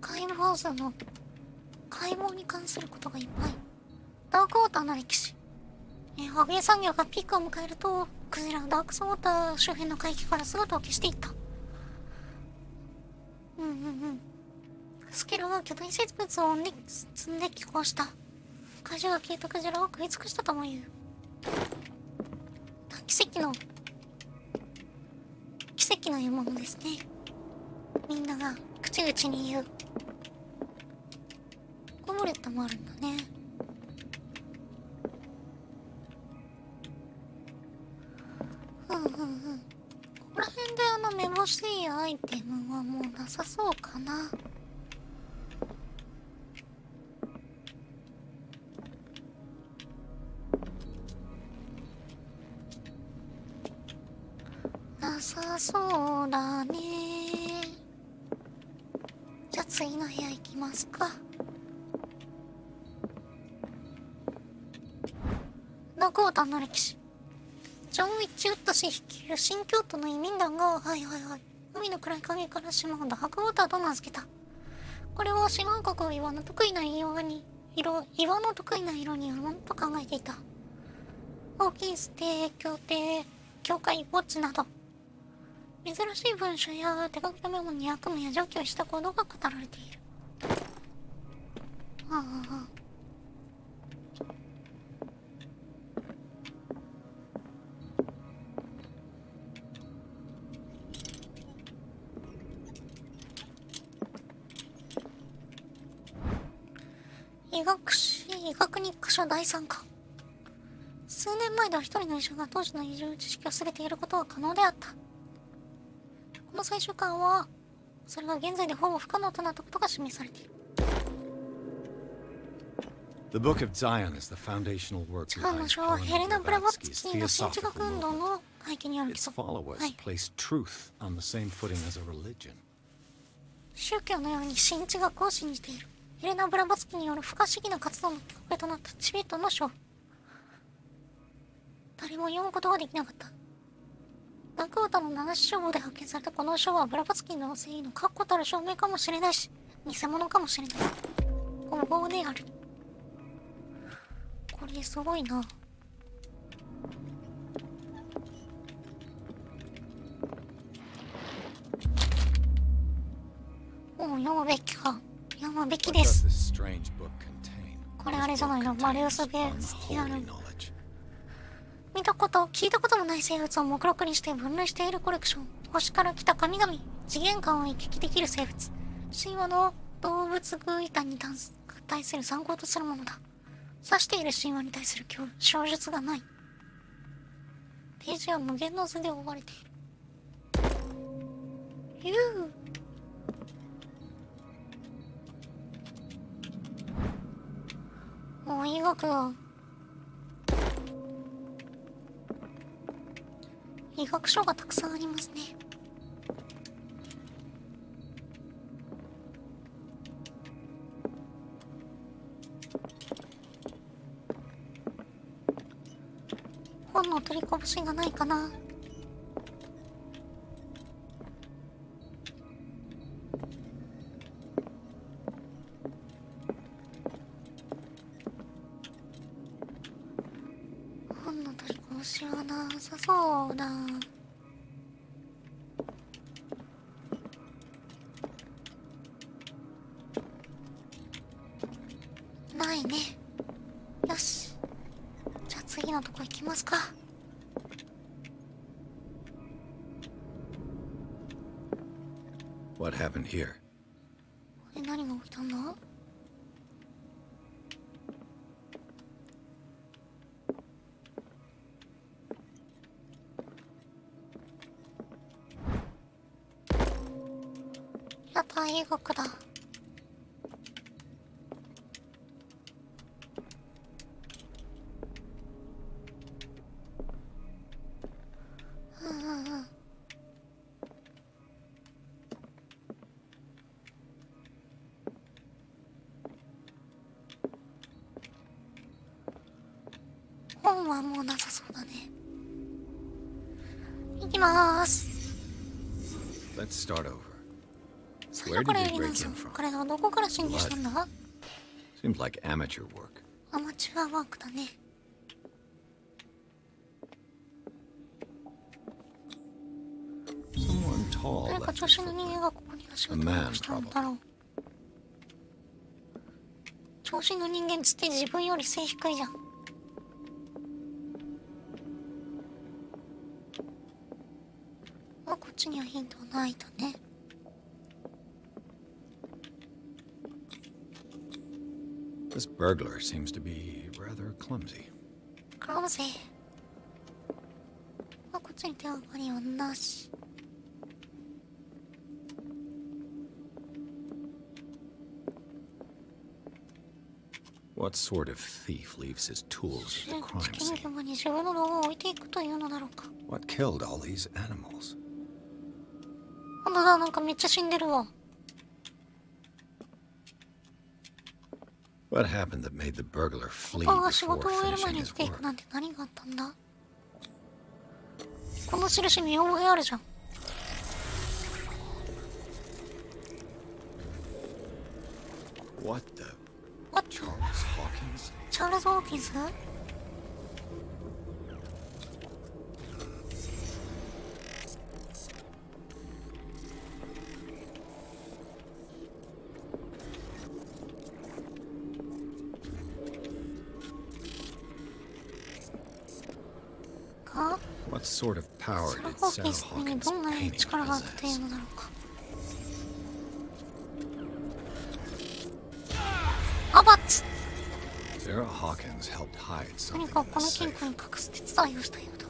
カイルフォーズの解剖に関することがいっぱい。ダークウォーターの歴史。捕鯨産業がピークを迎えると、クジラはダークスウォーター周辺の海域から姿を消していった。スキルが巨大生物を積んで寄港した。怪獣が消えたクジラを食い尽くしたとも言う。奇跡のいうものですね。みんなが口々に言う。ゴブレットもあるんだね。ここら辺でめぼしいアイテムはもうなさそうかな。なさそうだね。じゃあ次の部屋行きますか。ダークウォーターの歴史。ジョン・ウィッチウッド氏率いる新京都の移民団が、海の暗い影から島をダークウォーターと名付けた。これは島国を岩の得意な色によるものと考えていた。ホーキンス邸、教会、ウォッチなど珍しい文書や手書きのメモに悪夢や上記をした行動が語られている。医学日課書第3巻。数年前では一人の医者が当時の医療知識を全て得ることは可能であった。この最終巻はそれが現在でほぼ不可能となったことが示されている。 The Book of Zion is the foundational work ジャンの behind 書はヘレナ・ Colin ブラバツ Blavatsky's キーの新知学 theosophical 運動 movement. の背景にある基 Its 礎。 followers はい。 place truth on the same footing as a religion. 宗教のように新知学を信じている。ヘレナ・ブラバツキによる不可思議な活動のきっかけとなったチベットの書。誰も読むことができなかった。ダークウォーターの七種書房で発見されたこの書はブラバツキの誠意の確固たる証明かもしれないし、偽物かもしれない。無謀である。これすごいな。もう読むべきか。読むべき What で does す。 this strange book contain? これあれじゃないの、 This book マリウス・ contains ベースティアル unholy knowledge. 見たこと聞いたこともない生物を目録にして分類しているコレクション。星から来た神々、次元間を行き来できる生物、神話の動物具異端に対する参考とするものだ。指している神話に対する証述がない。ページは無限の図で覆われている。もう医学が医学書がたくさんありますね。本の取りこぼしがないかな。本の取りこぼしはなさそうだ。ないね。よし。じゃあ次のとこ行きますか。What happened here? これ何が起きたんだ？やった、医学だ。本はもうなさそうだね。行きまーす。 Let's start over. 最初からやり直す。彼らはどこから侵入したんだ？ Seems like amateur work. アマチュアワークだね。Someone tall 誰か left 調 his 子の人 footprint. 間がここに足を取りしたんだろう。調子の人間つって自分より背低いじゃん。まあこっちにはヒントはないとね。This burglar seems to be rather clumsy. クロムゼ。まあこっちに手がかりはなし。What sort of thief leaves his tools at the 事 crime 件 scene? 現場に自分の道具を置いていくというのだろうか。 What killed all these animals? ほんとだ、なんかめっちゃ死んでるわ。 What happened that made the burglar flee パパが仕 before 事を終える前 finishing に his 出ていく work? なんて何があったんだ？この印見覚えあるじゃん。 What the? What? Charles Hawkins? チャールズ・ホーキンス？か？ What sort of power サラ・ did ホーキ Sarah ンスに Hawkins' どんな painting 力があったという possess? のだろうか。アバッツ！ Sarah Hawkins helped hide 何 something か in こ the の金 safe. 庫に隠す手伝いをしたようだ。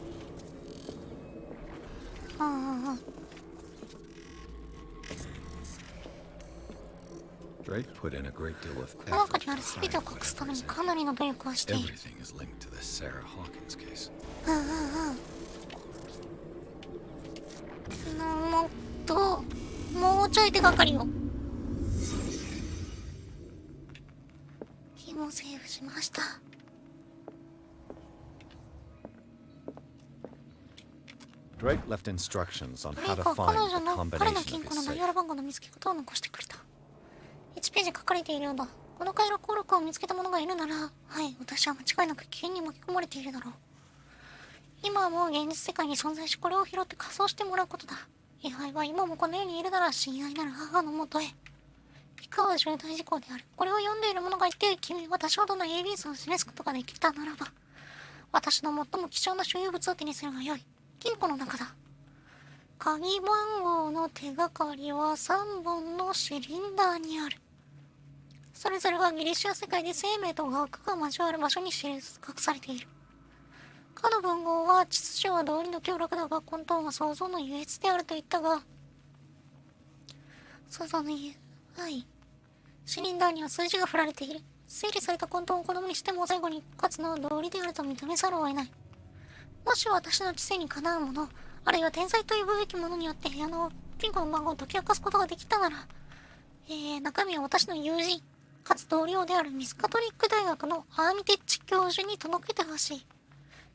ああ、 Drake put in a great deal of この中 effort にあ to る全てを hide 隠すた whatever めに is か in な it. りの努力をしている。 Everything is linked to the Sarah Hawkins case. もっと、もうちょい手がかりを。紐セーブしました。Drake left instructions on ブ how レイ to クは彼 find 女 the の彼の combination 金 of 庫の his ダイ safe. ヤル番号の見つけ方を残してくれた。1ページ書かれているようだ。この回路登録を見つけた者がいるなら、はい、私は間違いなく危険に巻き込まれているだろう。今はもう現実世界に存在し、これを拾って仮装してもらうことだ。遺骸は今もこの世にいるなら親愛なる母のもとへ。以下は重大事項である。これを読んでいる者がいて、君に私ほどの ABS を示すことができたならば、私の最も貴重な所有物を手にするがよい。金庫の中だ。鍵番号の手がかりは3本のシリンダーにある。それぞれがギリシア世界で生命と学が交わる場所に隠されている。かの文豪は秩序は道理の凶楽だが根本は創造の優越であると言ったが、創造の優越、はい。シリンダーには数字が振られている。整理された根本を子供にしても最後に勝つのは道理であると認めざるを得ない。もし私の知性にかなうもの、あるいは天才と呼ぶべきものによって部屋のピンクの番号を解き明かすことができたなら、中身は私の友人、かつ同僚であるミスカトリック大学のアーミテッチ教授に届けてほしい。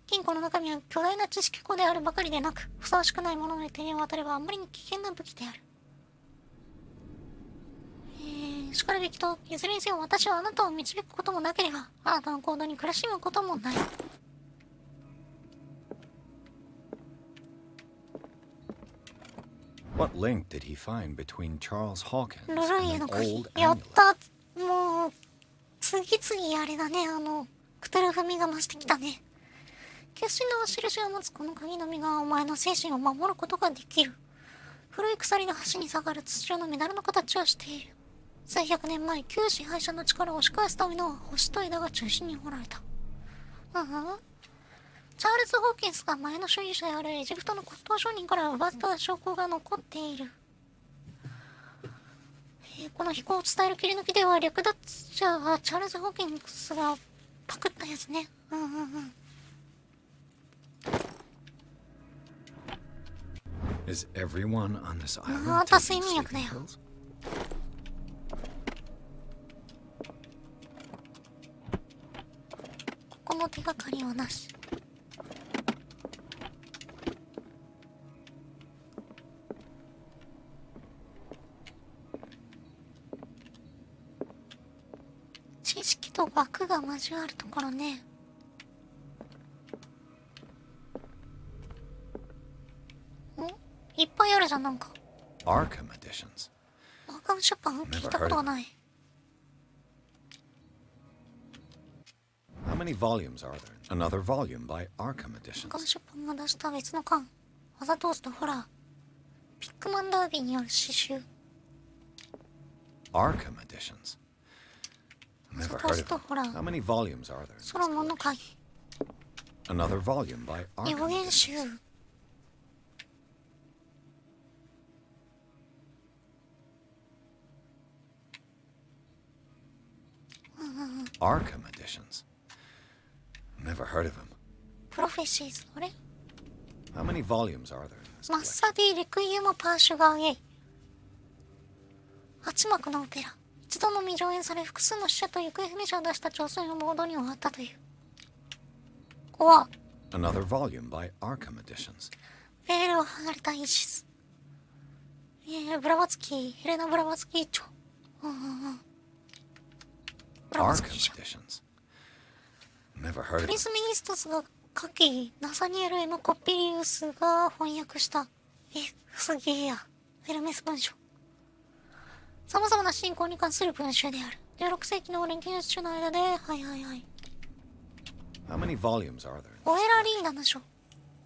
金庫の中身は巨大な知識庫であるばかりでなく、ふさわしくないものの手に渡ればあんまりに危険な武器である。しかるべきと、いずれにせよ私はあなたを導くこともなければ、あなたの行動に苦しむこともない。What link did he find between Charles Hawkins ルルイ and エの the 鍵。 old やっ amulet? た。もう、次々あれだね。クトゥルフ味が増してきたね。決心の印を持つこの鍵の実がお前の精神を守ることができる。古い鎖の端に下がる筒状のメダルの形をしている。数百年前、旧支配者の力を押し返すための星と枝が中心に掘られた。チャールズ・ホーキンスが前の所有者であるエジプトの骨董商人から奪った証拠が残っている。この飛行を伝える切り抜きでは略奪者はチャールズ・ホーキンスがパクったやつね。Is everyone on this island また taking 睡眠薬だ sleeping よ。 pills? この手がかりはなし。知識と学が交わるところね。いっぱいあるじゃん、なんか。 Arkham editions. アーカム出版聞いたことがない。 How many volumes are there? Another volume by Arkham アーカム editions. 出版が出した別の巻。わざと押すとホラー。ピックマンダービーによる詩集。 Arkham editions. Never heard of Supposed to them. hold on. How many volumes are there? ソロモンの鍵。 Another volume by 予 Arkham 言 editions. 集。Arkham editions. Never heard of him. プロフェシーズ。あれ How many volumes are there in this マッ collection? サディ・レクイエム・パーシュガー・ゲイ。8幕のオペラ。一度のみ上演され複数の死者と行方不明者を出した調査のボードに終わったという。怖っ。 Another volume by Arkham editions. ベールを剥がれたイシス。ブラバツキー、ヘレナ・ブラバツキー長。ブラバツキー Arkham じゃん。 editions. Never heard ク of リ him. ス・メイストスが書き、ナサニエル・エム・コピリウスが翻訳した。すげえや。ヘルメス文書。様々な信仰に関する文集である。16世紀の錬金術師の間で、はい。 How many volumes are there? オエラ・リンダの書。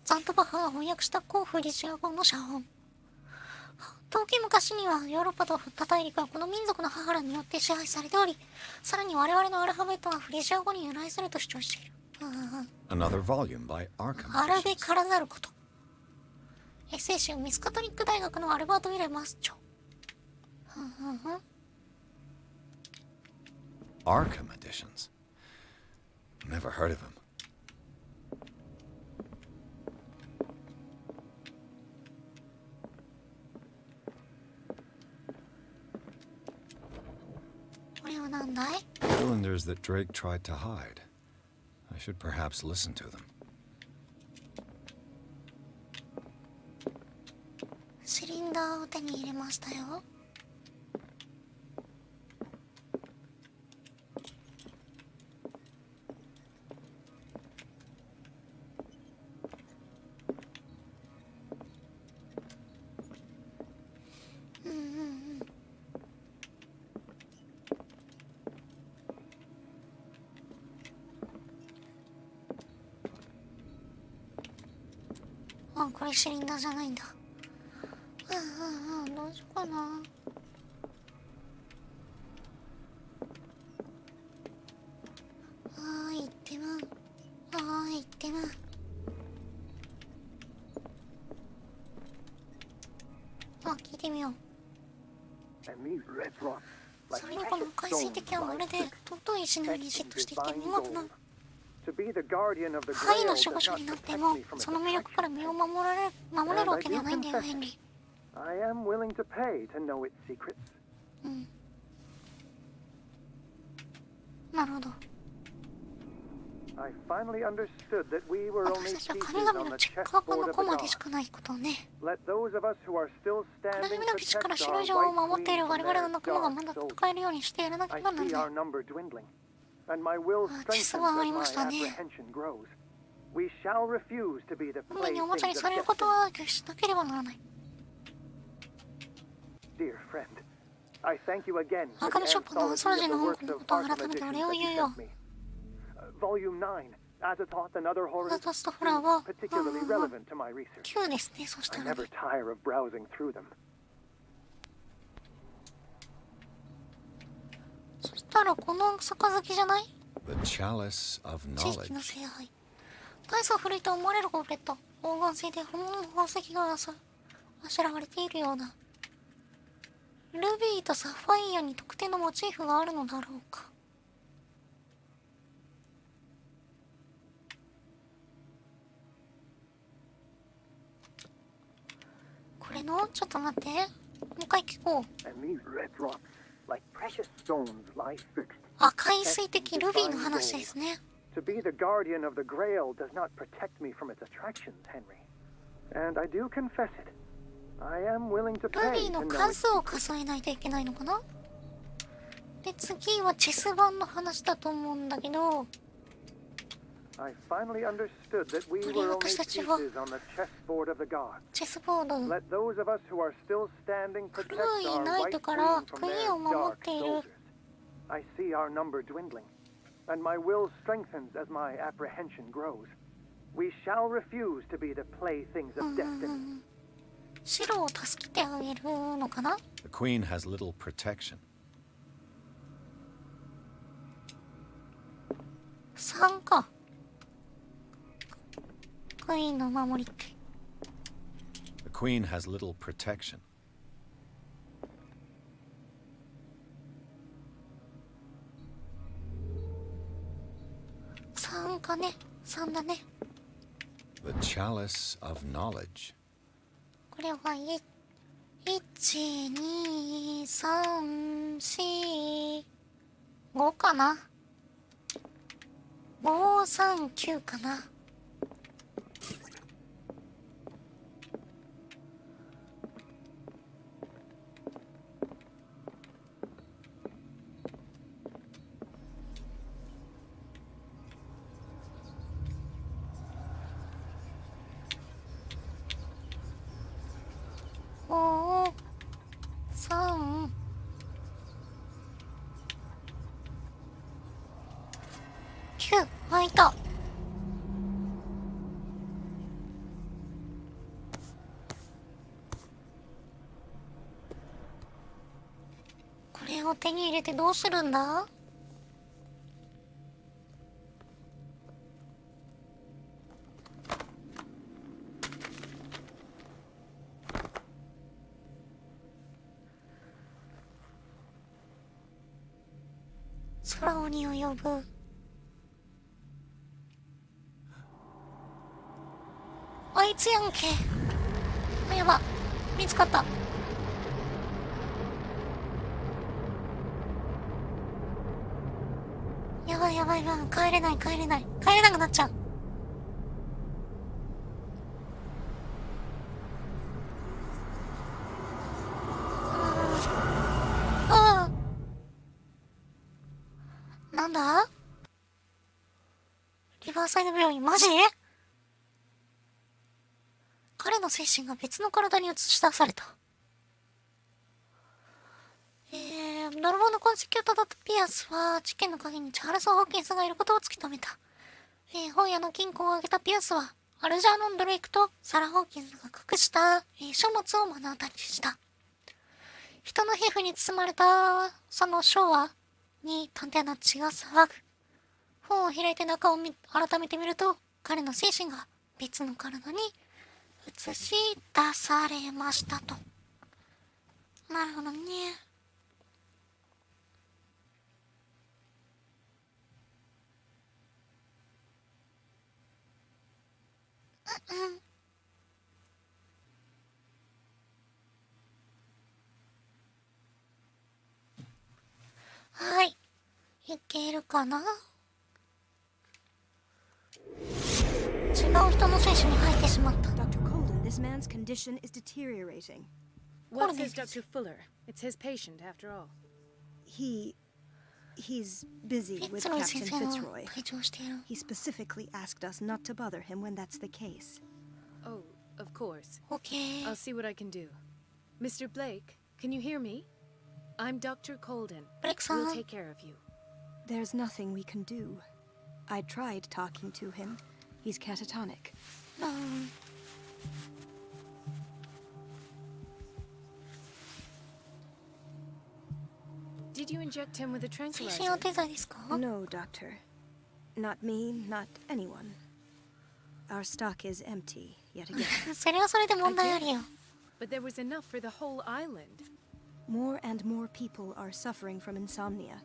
ザントバッハが翻訳した古フリシア語の写本。遠き昔にはヨーロッパと他大陸はこの民族の母らによって支配されており、さらに我々のアルファベットはフリジア語に由来すると主張している。Another volume by Arkham アラベ Editions. からなること。エッセイ集ミスカトリック大学のアルバート・ウィレマス著。Arkham Editions. Never heard of him. これはなんだい？ Cylinders that Drake tried to hide. I should perhaps listen to them. シリンダーを手に入れましたよ。あ、これシリンダーじゃないんだ。どうしようかな。行ってむ。行ってむ。聞いてみよう。それにこの海水滴はまるで尊い石のようにじっとしていて見事な。ハイの守護者になってもその魅力から身を守れるわけではないんだよ、ヘンリー。なるほど。私たちは神々のチェックアップの駒でしかないことをね。神々の基地から白い城を守っている我々の仲間がまだ戦えるようにしてやらなければならない。チェスはありましたね。本当におもちゃにされることは決しなければならない。赤のショップの空人の本のことを改めてお礼を言うよ。アザトスとフラは9ですね。そしたらね。そしたらこの杯じゃない？ The Chalice of 知識の Knowledge. 聖杯。大層古いと思われるゴブレット。黄金製で本物の宝石があしらわれているようだ。ルビーとサファイアに特定のモチーフがあるのだろうか。これのちょっと待って、もう一回聞こう。赤い水滴ルビーの話ですね。To be the guardian of the Grail does not protect me from its attractions, Henry. And I do confess it. I am willing to ル pay ビー to の know 数を数えないといけないのかな。で、次はチェス盤の話だと思うんだけど、 I finally understood that we これ were only 私たちは pieces on the chessboard of the gods. チェスボード Let those of us who are still standing 黒 protect い our ナイ white トから queen from クイ their ーンを守っ dark ている。 soldiers. I see our number dwindling, and my will strengthens as my apprehension grows. We shall refuse to be the playthings of destiny. 白を助けてあげるのかな。 The Queen has little protection. 3か。クイーンの守りって。 The Queen has little protection. 3かね。3だね。 The Chalice of Knowledge. これは1、2、3、4、5かな。5、3、9かな。5、3、9、開いた。れを手に入れてどうするんだ？空鬼を呼ぶ。あいつやんけ。あ、やば、見つかった。やばいやばいやばい、帰れない帰れない、帰れなくなっちゃう。ああ、なんだ？リバーサイド病院、マジ？彼の精神が別の体に映し出された。泥棒の痕跡をたどったピアスは事件の陰にチャールズ・ホーキンスがいることを突き止めた。本屋の金庫を開けたピアスはアルジャーノン・ドレイクとサラ・ホーキンスが隠した、書物を目の当たりにした。人の皮膚に包まれたその書話に探偵の血が騒ぐ。本を開いて中を改めて見ると、彼の精神が別の体に映し出されましたと。なるほどね。はい、いけるかな。違う人の精神に入ってしまった。 Dr. Colden, this man's condition is deteriorating. What says Dr. Fuller? It's his patient, after all. He's busy with フィッツロイ Captain 先生が Fitzroy. 退場している。 He specifically asked us not to bother him when that's the case. Oh, of course. OK。 I'll see what I can do. Mr. Blake, can you hear me? I'm Dr. Colden. ブレイクさん。 We'll take care of you. There's nothing we can do. I tried talking to him. He's catatonic. うん。 Did you inject him with a 精 tranquilizer? 神安定剤ですか？ No, Doctor. Not me, not anyone. Our stock is empty, yet again. それはそれで問題あるよ。 But there was enough for the whole island. More and more people are suffering from insomnia.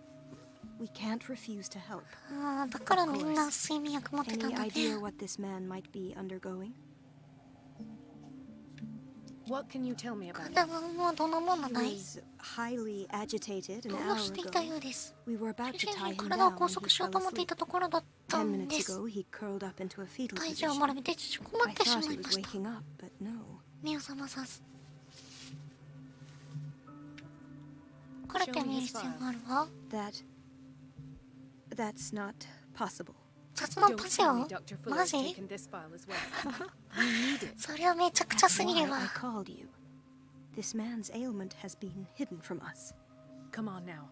We can't refuse to help. ああ、だからみんな睡眠薬持ってたん Any だね。 idea what this man might be undergoing? What can you tell me about 体 him? はどんなもんな He ない？ was highly agitated an 動 hour 揺していた ago. ようです。 We were about 主 to 人 tie に him 体を down 拘 when 束 he しよう fell と思ってい asleep. たところだったん 10で minutes す。 ago, he curled up into a fetal 体重を position. 丸めて縮こま I ってし thought ま he いま was した。 waking up, but no. 目を覚まさず。カルテを見る必要があるわ。 That's not possible. 雑な Don't パス tell よ me Dr. Fuller マ has ジ？ taken this file as well. We need it. それはめちゃくちゃ That's すぎる why わ。 I called you. This man's ailment has been hidden from us. Come on now.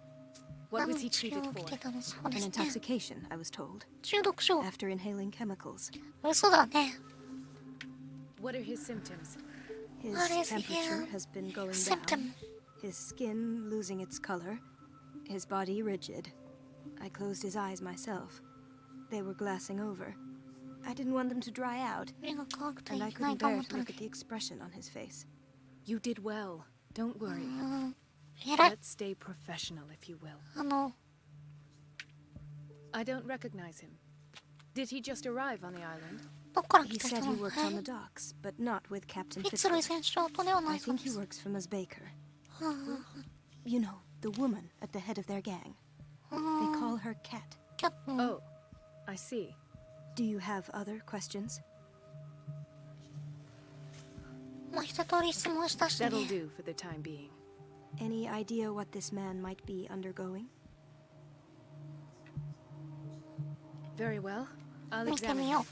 What 何 was の he 治 treated 療を受け for? てたの？そう An ですね。 intoxication, I was told, 中毒症。 after inhaling chemicals. 嘘だね。 What are his symptoms? His What is temperature his has been going symptom? down. His skin losing its color. His body rigid. I closed his eyes myself. They were glassing over. I didn't want them to dry out, 目が乾くと and い I けない couldn't と思 bear っ to たの look で at。the expression on his face. You did well. Don't worry. 偉い。 Let's stay professional, if you will. あ I don't recognize him. Did he just arrive on the island? どっから He 来た said 人 he なの？ worked on は the い。 docks, but not with Captain フィッツロイ Fitzroy. 選手とではな I いそう think で he す。 works for Ms. Baker. うん You know, the woman at the head of their gang. う They ん。 call her Cat. キャット。 Oh, I see. Do you have other questions? まあ一通り質問したし That'll ね。 do for the time being. Any idea what this man might be undergoing? Very well. I'll 見て examine み him. よう。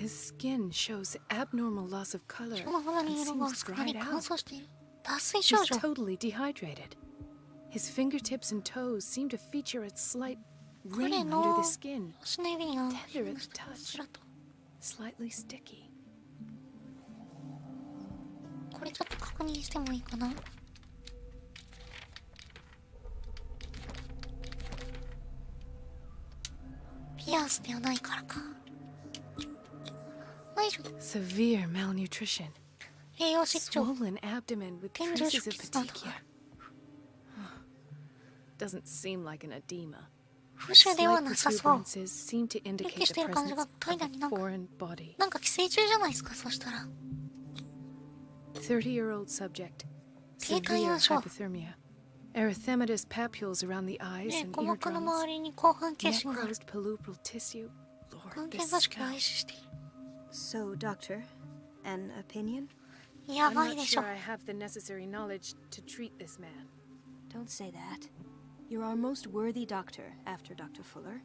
His skin shows abnormal loss of color その肌 and に色が seems 少な dried い乾 out. 燥している。脱水症 He's 状。 totally dehydrated. His fingertips and toes seem to feature a slight 彼 ring の under the skin, 足の指には Tender at the touch. ちらっと。 slightly sticky. これちょっと確認してもいいかな。ピアスではないからか。大丈夫。 Severe malnutrition. 栄養失調。 Swollen abdomen with 現状 traces 出 of 血なんだ。 petechia. Doesn't seem like an edema. 浮腫では Slight なさそう。 protuberances seem to 息 indicate し the てる感じ presence が of 怠惰 a になんか foreign body. なんか寄生虫じゃないですか、そしたら。 30-year-old subject. 低体 Severe 温症。 hypothermia. Erythematous papules around the eyes ね、 and 鼓膜の eardrums. 周りに広範形腫がある。 Necrosed palpebral tissue. 関 Lord, 係 this 組織を stuff. 廃止している。 So, Doctor, an opinion? や I'm ばい not でしょ。 sure I have the necessary knowledge to treat this man. Don't say that. You're our most worthy doctor after Dr. Fuller.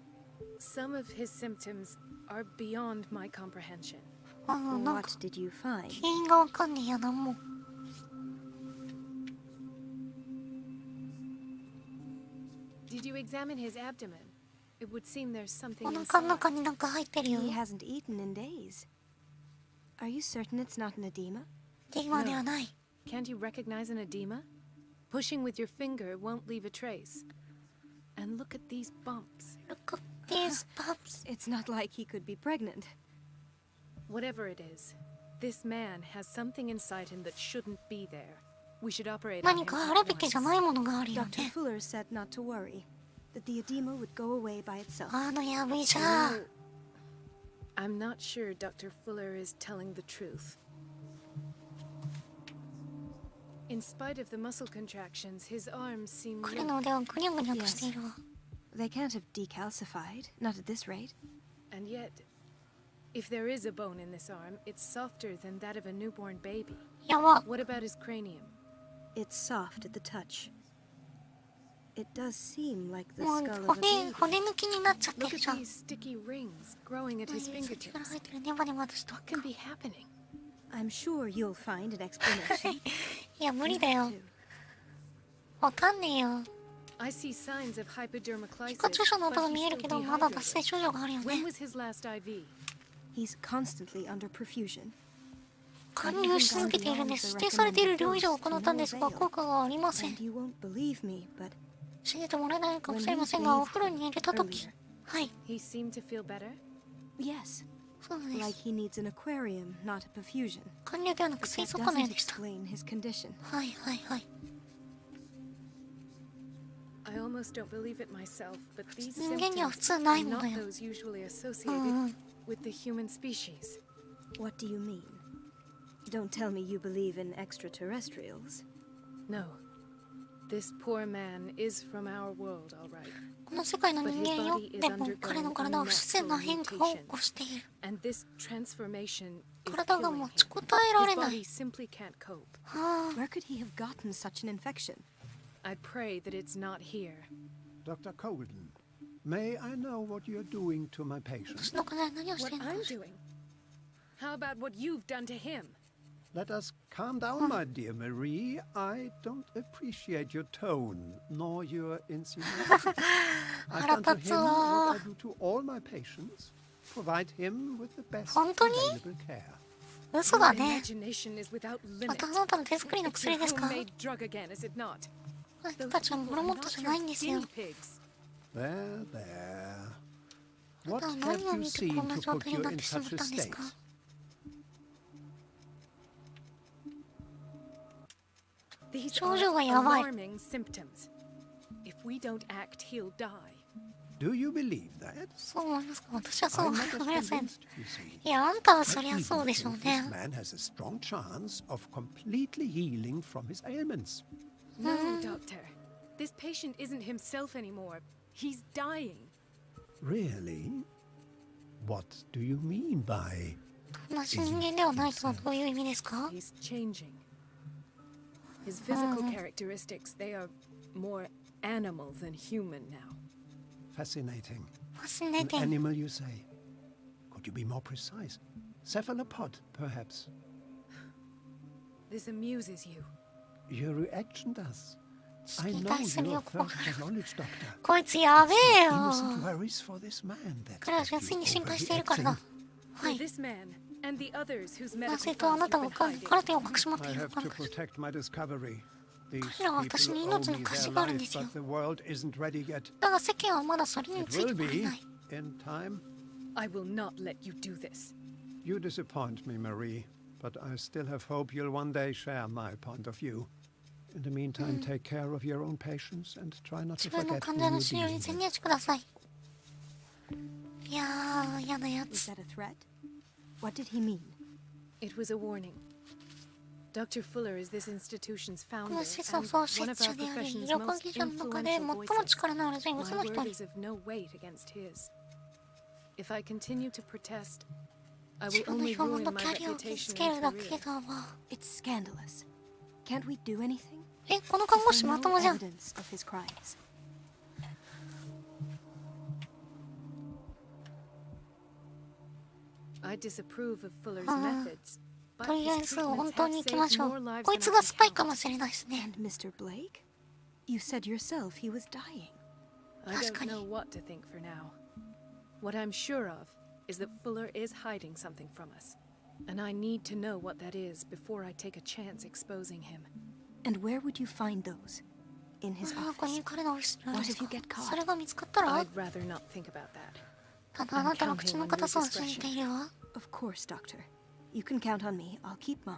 Some of his symptoms are beyond my comprehension. なんか What did you find? 原因がわかんねえや、なんも。 Did you examine his abdomen? It would seem there's something お腹の inside. 中になんか入ってるよ。 He hasn't eaten in days. Are you certain it's not an edema? 今ではない。 Can't you recognize an edema? Pushing with your finger won't leave a trace. And look at these bumps. Look at these bumps. It's not like he could be pregnant. Whatever it is, this man has something inside him that shouldn't be there. We should operate on 何 him かある at べきじゃ once. ないものがあるよ Dr. ね。 Fuller said not to worry, that the edema would go away by itself. あのやぶ医じゃ。 I'm not sure Dr. Fuller is telling the truth. In spite of the muscle contractions, his arms seem 彼 limp, の腕はぐにゃぐにゃとしているわ。 They can't have decalcified, not at this rate. and yet, if there is a bone in this arm, it's softer than that of a newborn baby. やば。 What about his cranium? It's soft at the touch. It does seem like the もう skull of a 骨 baby. 骨抜きになっちゃって Look る at じゃん。 these sticky rings growing at 何 his さっきから fingertips. 入ってるネバネバとした。 What can be happening? I'm sure you'll find an explanation. いや無理だよ。 Too. わかんねえよ。 I see signs of 皮 hypodermoclysis, 下注射の but 跡が he's 見える still けど、まだ脱 dehydrated. 水症状があるよ When ね。 was his last IV? He's constantly under perfusion. 貫流し続けているんです。指定されている量以上行ったんですが、効果がありません And。you won't believe me, but 信じてもらえないかもしれませんが、お風呂に入れたとき、はい、 He seemed to feel better. yes, そうなんで like す。 he needs an aquarium, not a perfusion. 貫流ではなく But 水 that 素化のよう doesn't でした。 explain his condition. はいはいはい。 I almost don't believe it myself, but these 人間には普 symptoms 通な are いもの not よ。 those usually うん associated うん。 with the human species. What do you mean? Don't tell me you believe in extraterrestrials. No. This poor man is from our world, all right. この世界の人間よ。でも彼の体は不自然な変化を起こしている。 And this transformation is 体が killing 持 him. ちこたえられ His な body い。 simply can't cope. はあ、 Where could he have gotten such an infection? I pray that it's not here. Dr. Colden, may I know what you're doing to my patient? 私の体何をして What るの I'm かしら。 doing? How about what you've done to him? Let us calm down, my dear Marie. I don't appreciate your tone, nor your insinuation. I've done to him what I do to all my patients. Provide him with the best 本当に？ available care. 嘘だ Your ね。 imagination is without ま limit. たあなたの手作りの It's 薬 your ですか？ homemade drug again, is it not? 私たちはモルモットじゃないんですよ。 guinea pigs. There, there. あ What なたは have 何を you 見て seen こんな to 状 put 態に you なっ in てしまっ such a たんです state? か？ These 症状 are がやばい。 alarming symptoms. If we don't act, he'll die. Do you believe that? そう思いますか？私はそう I'm 思 not い as ません。 convinced, you see. いや、あんたは I そりゃ even そうでしょう think ね this。man has a strong chance of completely healing from his ailments. No, doctor. This patient isn't himself anymore. He's dying. Really? What do you mean by... 同じ人間ではないとはどういう意味ですか？ He's changing. His physical characteristics, they are more animal than human now. Fascinating. ファスネ An ティン。 animal, you say? Could you be more precise? Cephalopod, perhaps? This amuses you. Your reaction does. I に know 対する your 欲望 thirst for knowledge, Doctor. こいつやべえよ。 Innocent worries for this man. That's 彼は what 純粋 you に心配しているからだ。 overreacting. は For い。 this man, And the others whose な medical ぜとあ files なた you've が been カル hiding. テを隠し持って I いる have か to ら。 protect my discovery. These 彼らは私 people に owe 命の me 貸し their があるん life, ですよ。 but the world isn't ready yet. だが世間はまだそれに It つい will てこれ be ない。 in time. I will not let you do this. You disappoint me, Marie, but I still have hope you'll one day share my point of view. In the meantime, take care of your own patients and try not 自 to 分の forget 患 who 者 you're の治療 dealing に専 with. 念してください。いやー、嫌なや Was つ。 that a threat? What did he mean? It was a warning. Dr. Fuller is this institution's こ founder の and 施設の one 創 of 設 our 者であり、医 profession's 療関 most 係者の中で最 influential も voices. 力のある人物 My の一 word 人。 is of no weight against his. If I continue to protest, I 自 will 分の only 評判 ruin と my キャリアを傷つ reputation ける and だけ career. だわ。 It's scandalous. Can't we do anything? え、この看護 Is 師 there ま no ともじゃん。 evidence of his crimes? I disapprove of Fuller's ああ、 methods, but とりあえ his ず本 treatments 当 have に行きま saved しょ more う。 lives こい than つ I が can スパイか count. もしれないですね。 And Mr. Blake? You said yourself he was dying. I don't know what to think for now. What I'm sure of is that Fuller is hiding something from us, and I need to know what that is before I take a chance exposing him. And where would you find those? In his ここ office? に彼のオフィスにあるん What で if す you か get caught? それが見つかったら I'd rather not think about that. ただあなたの口の硬さを信じているわ。 Of course, Doctor. You can count on me. I'll keep mum.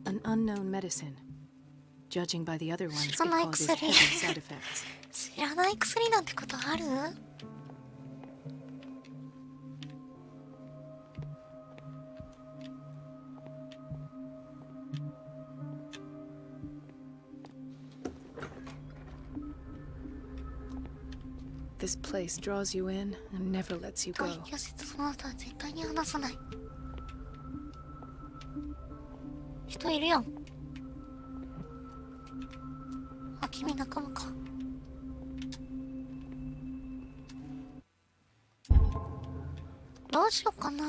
An unknown medicine. Judging by the other ones, it 知らない causes 薬 heavy side effects. 知らない薬なんてことある？ This place draws you in and never lets you と go. 引き寄せてその後は絶対に離さない。人いるやん。あ、君仲間か。どうしようかな。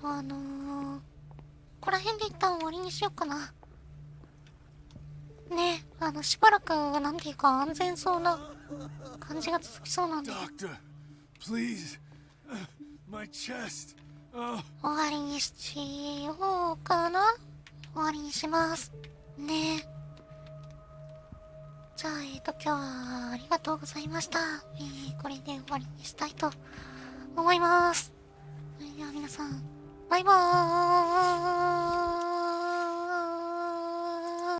ここら辺で一旦終わりにしようかな。ね、しばらくなんていうか安全そうな感じが続きそうなんで。 Doctor, please. My chest. Oh. 終わりにしようかな。終わりにしますね。じゃあ今日はありがとうございました。これで終わりにしたいと思います。それでは皆さんバイバーイ。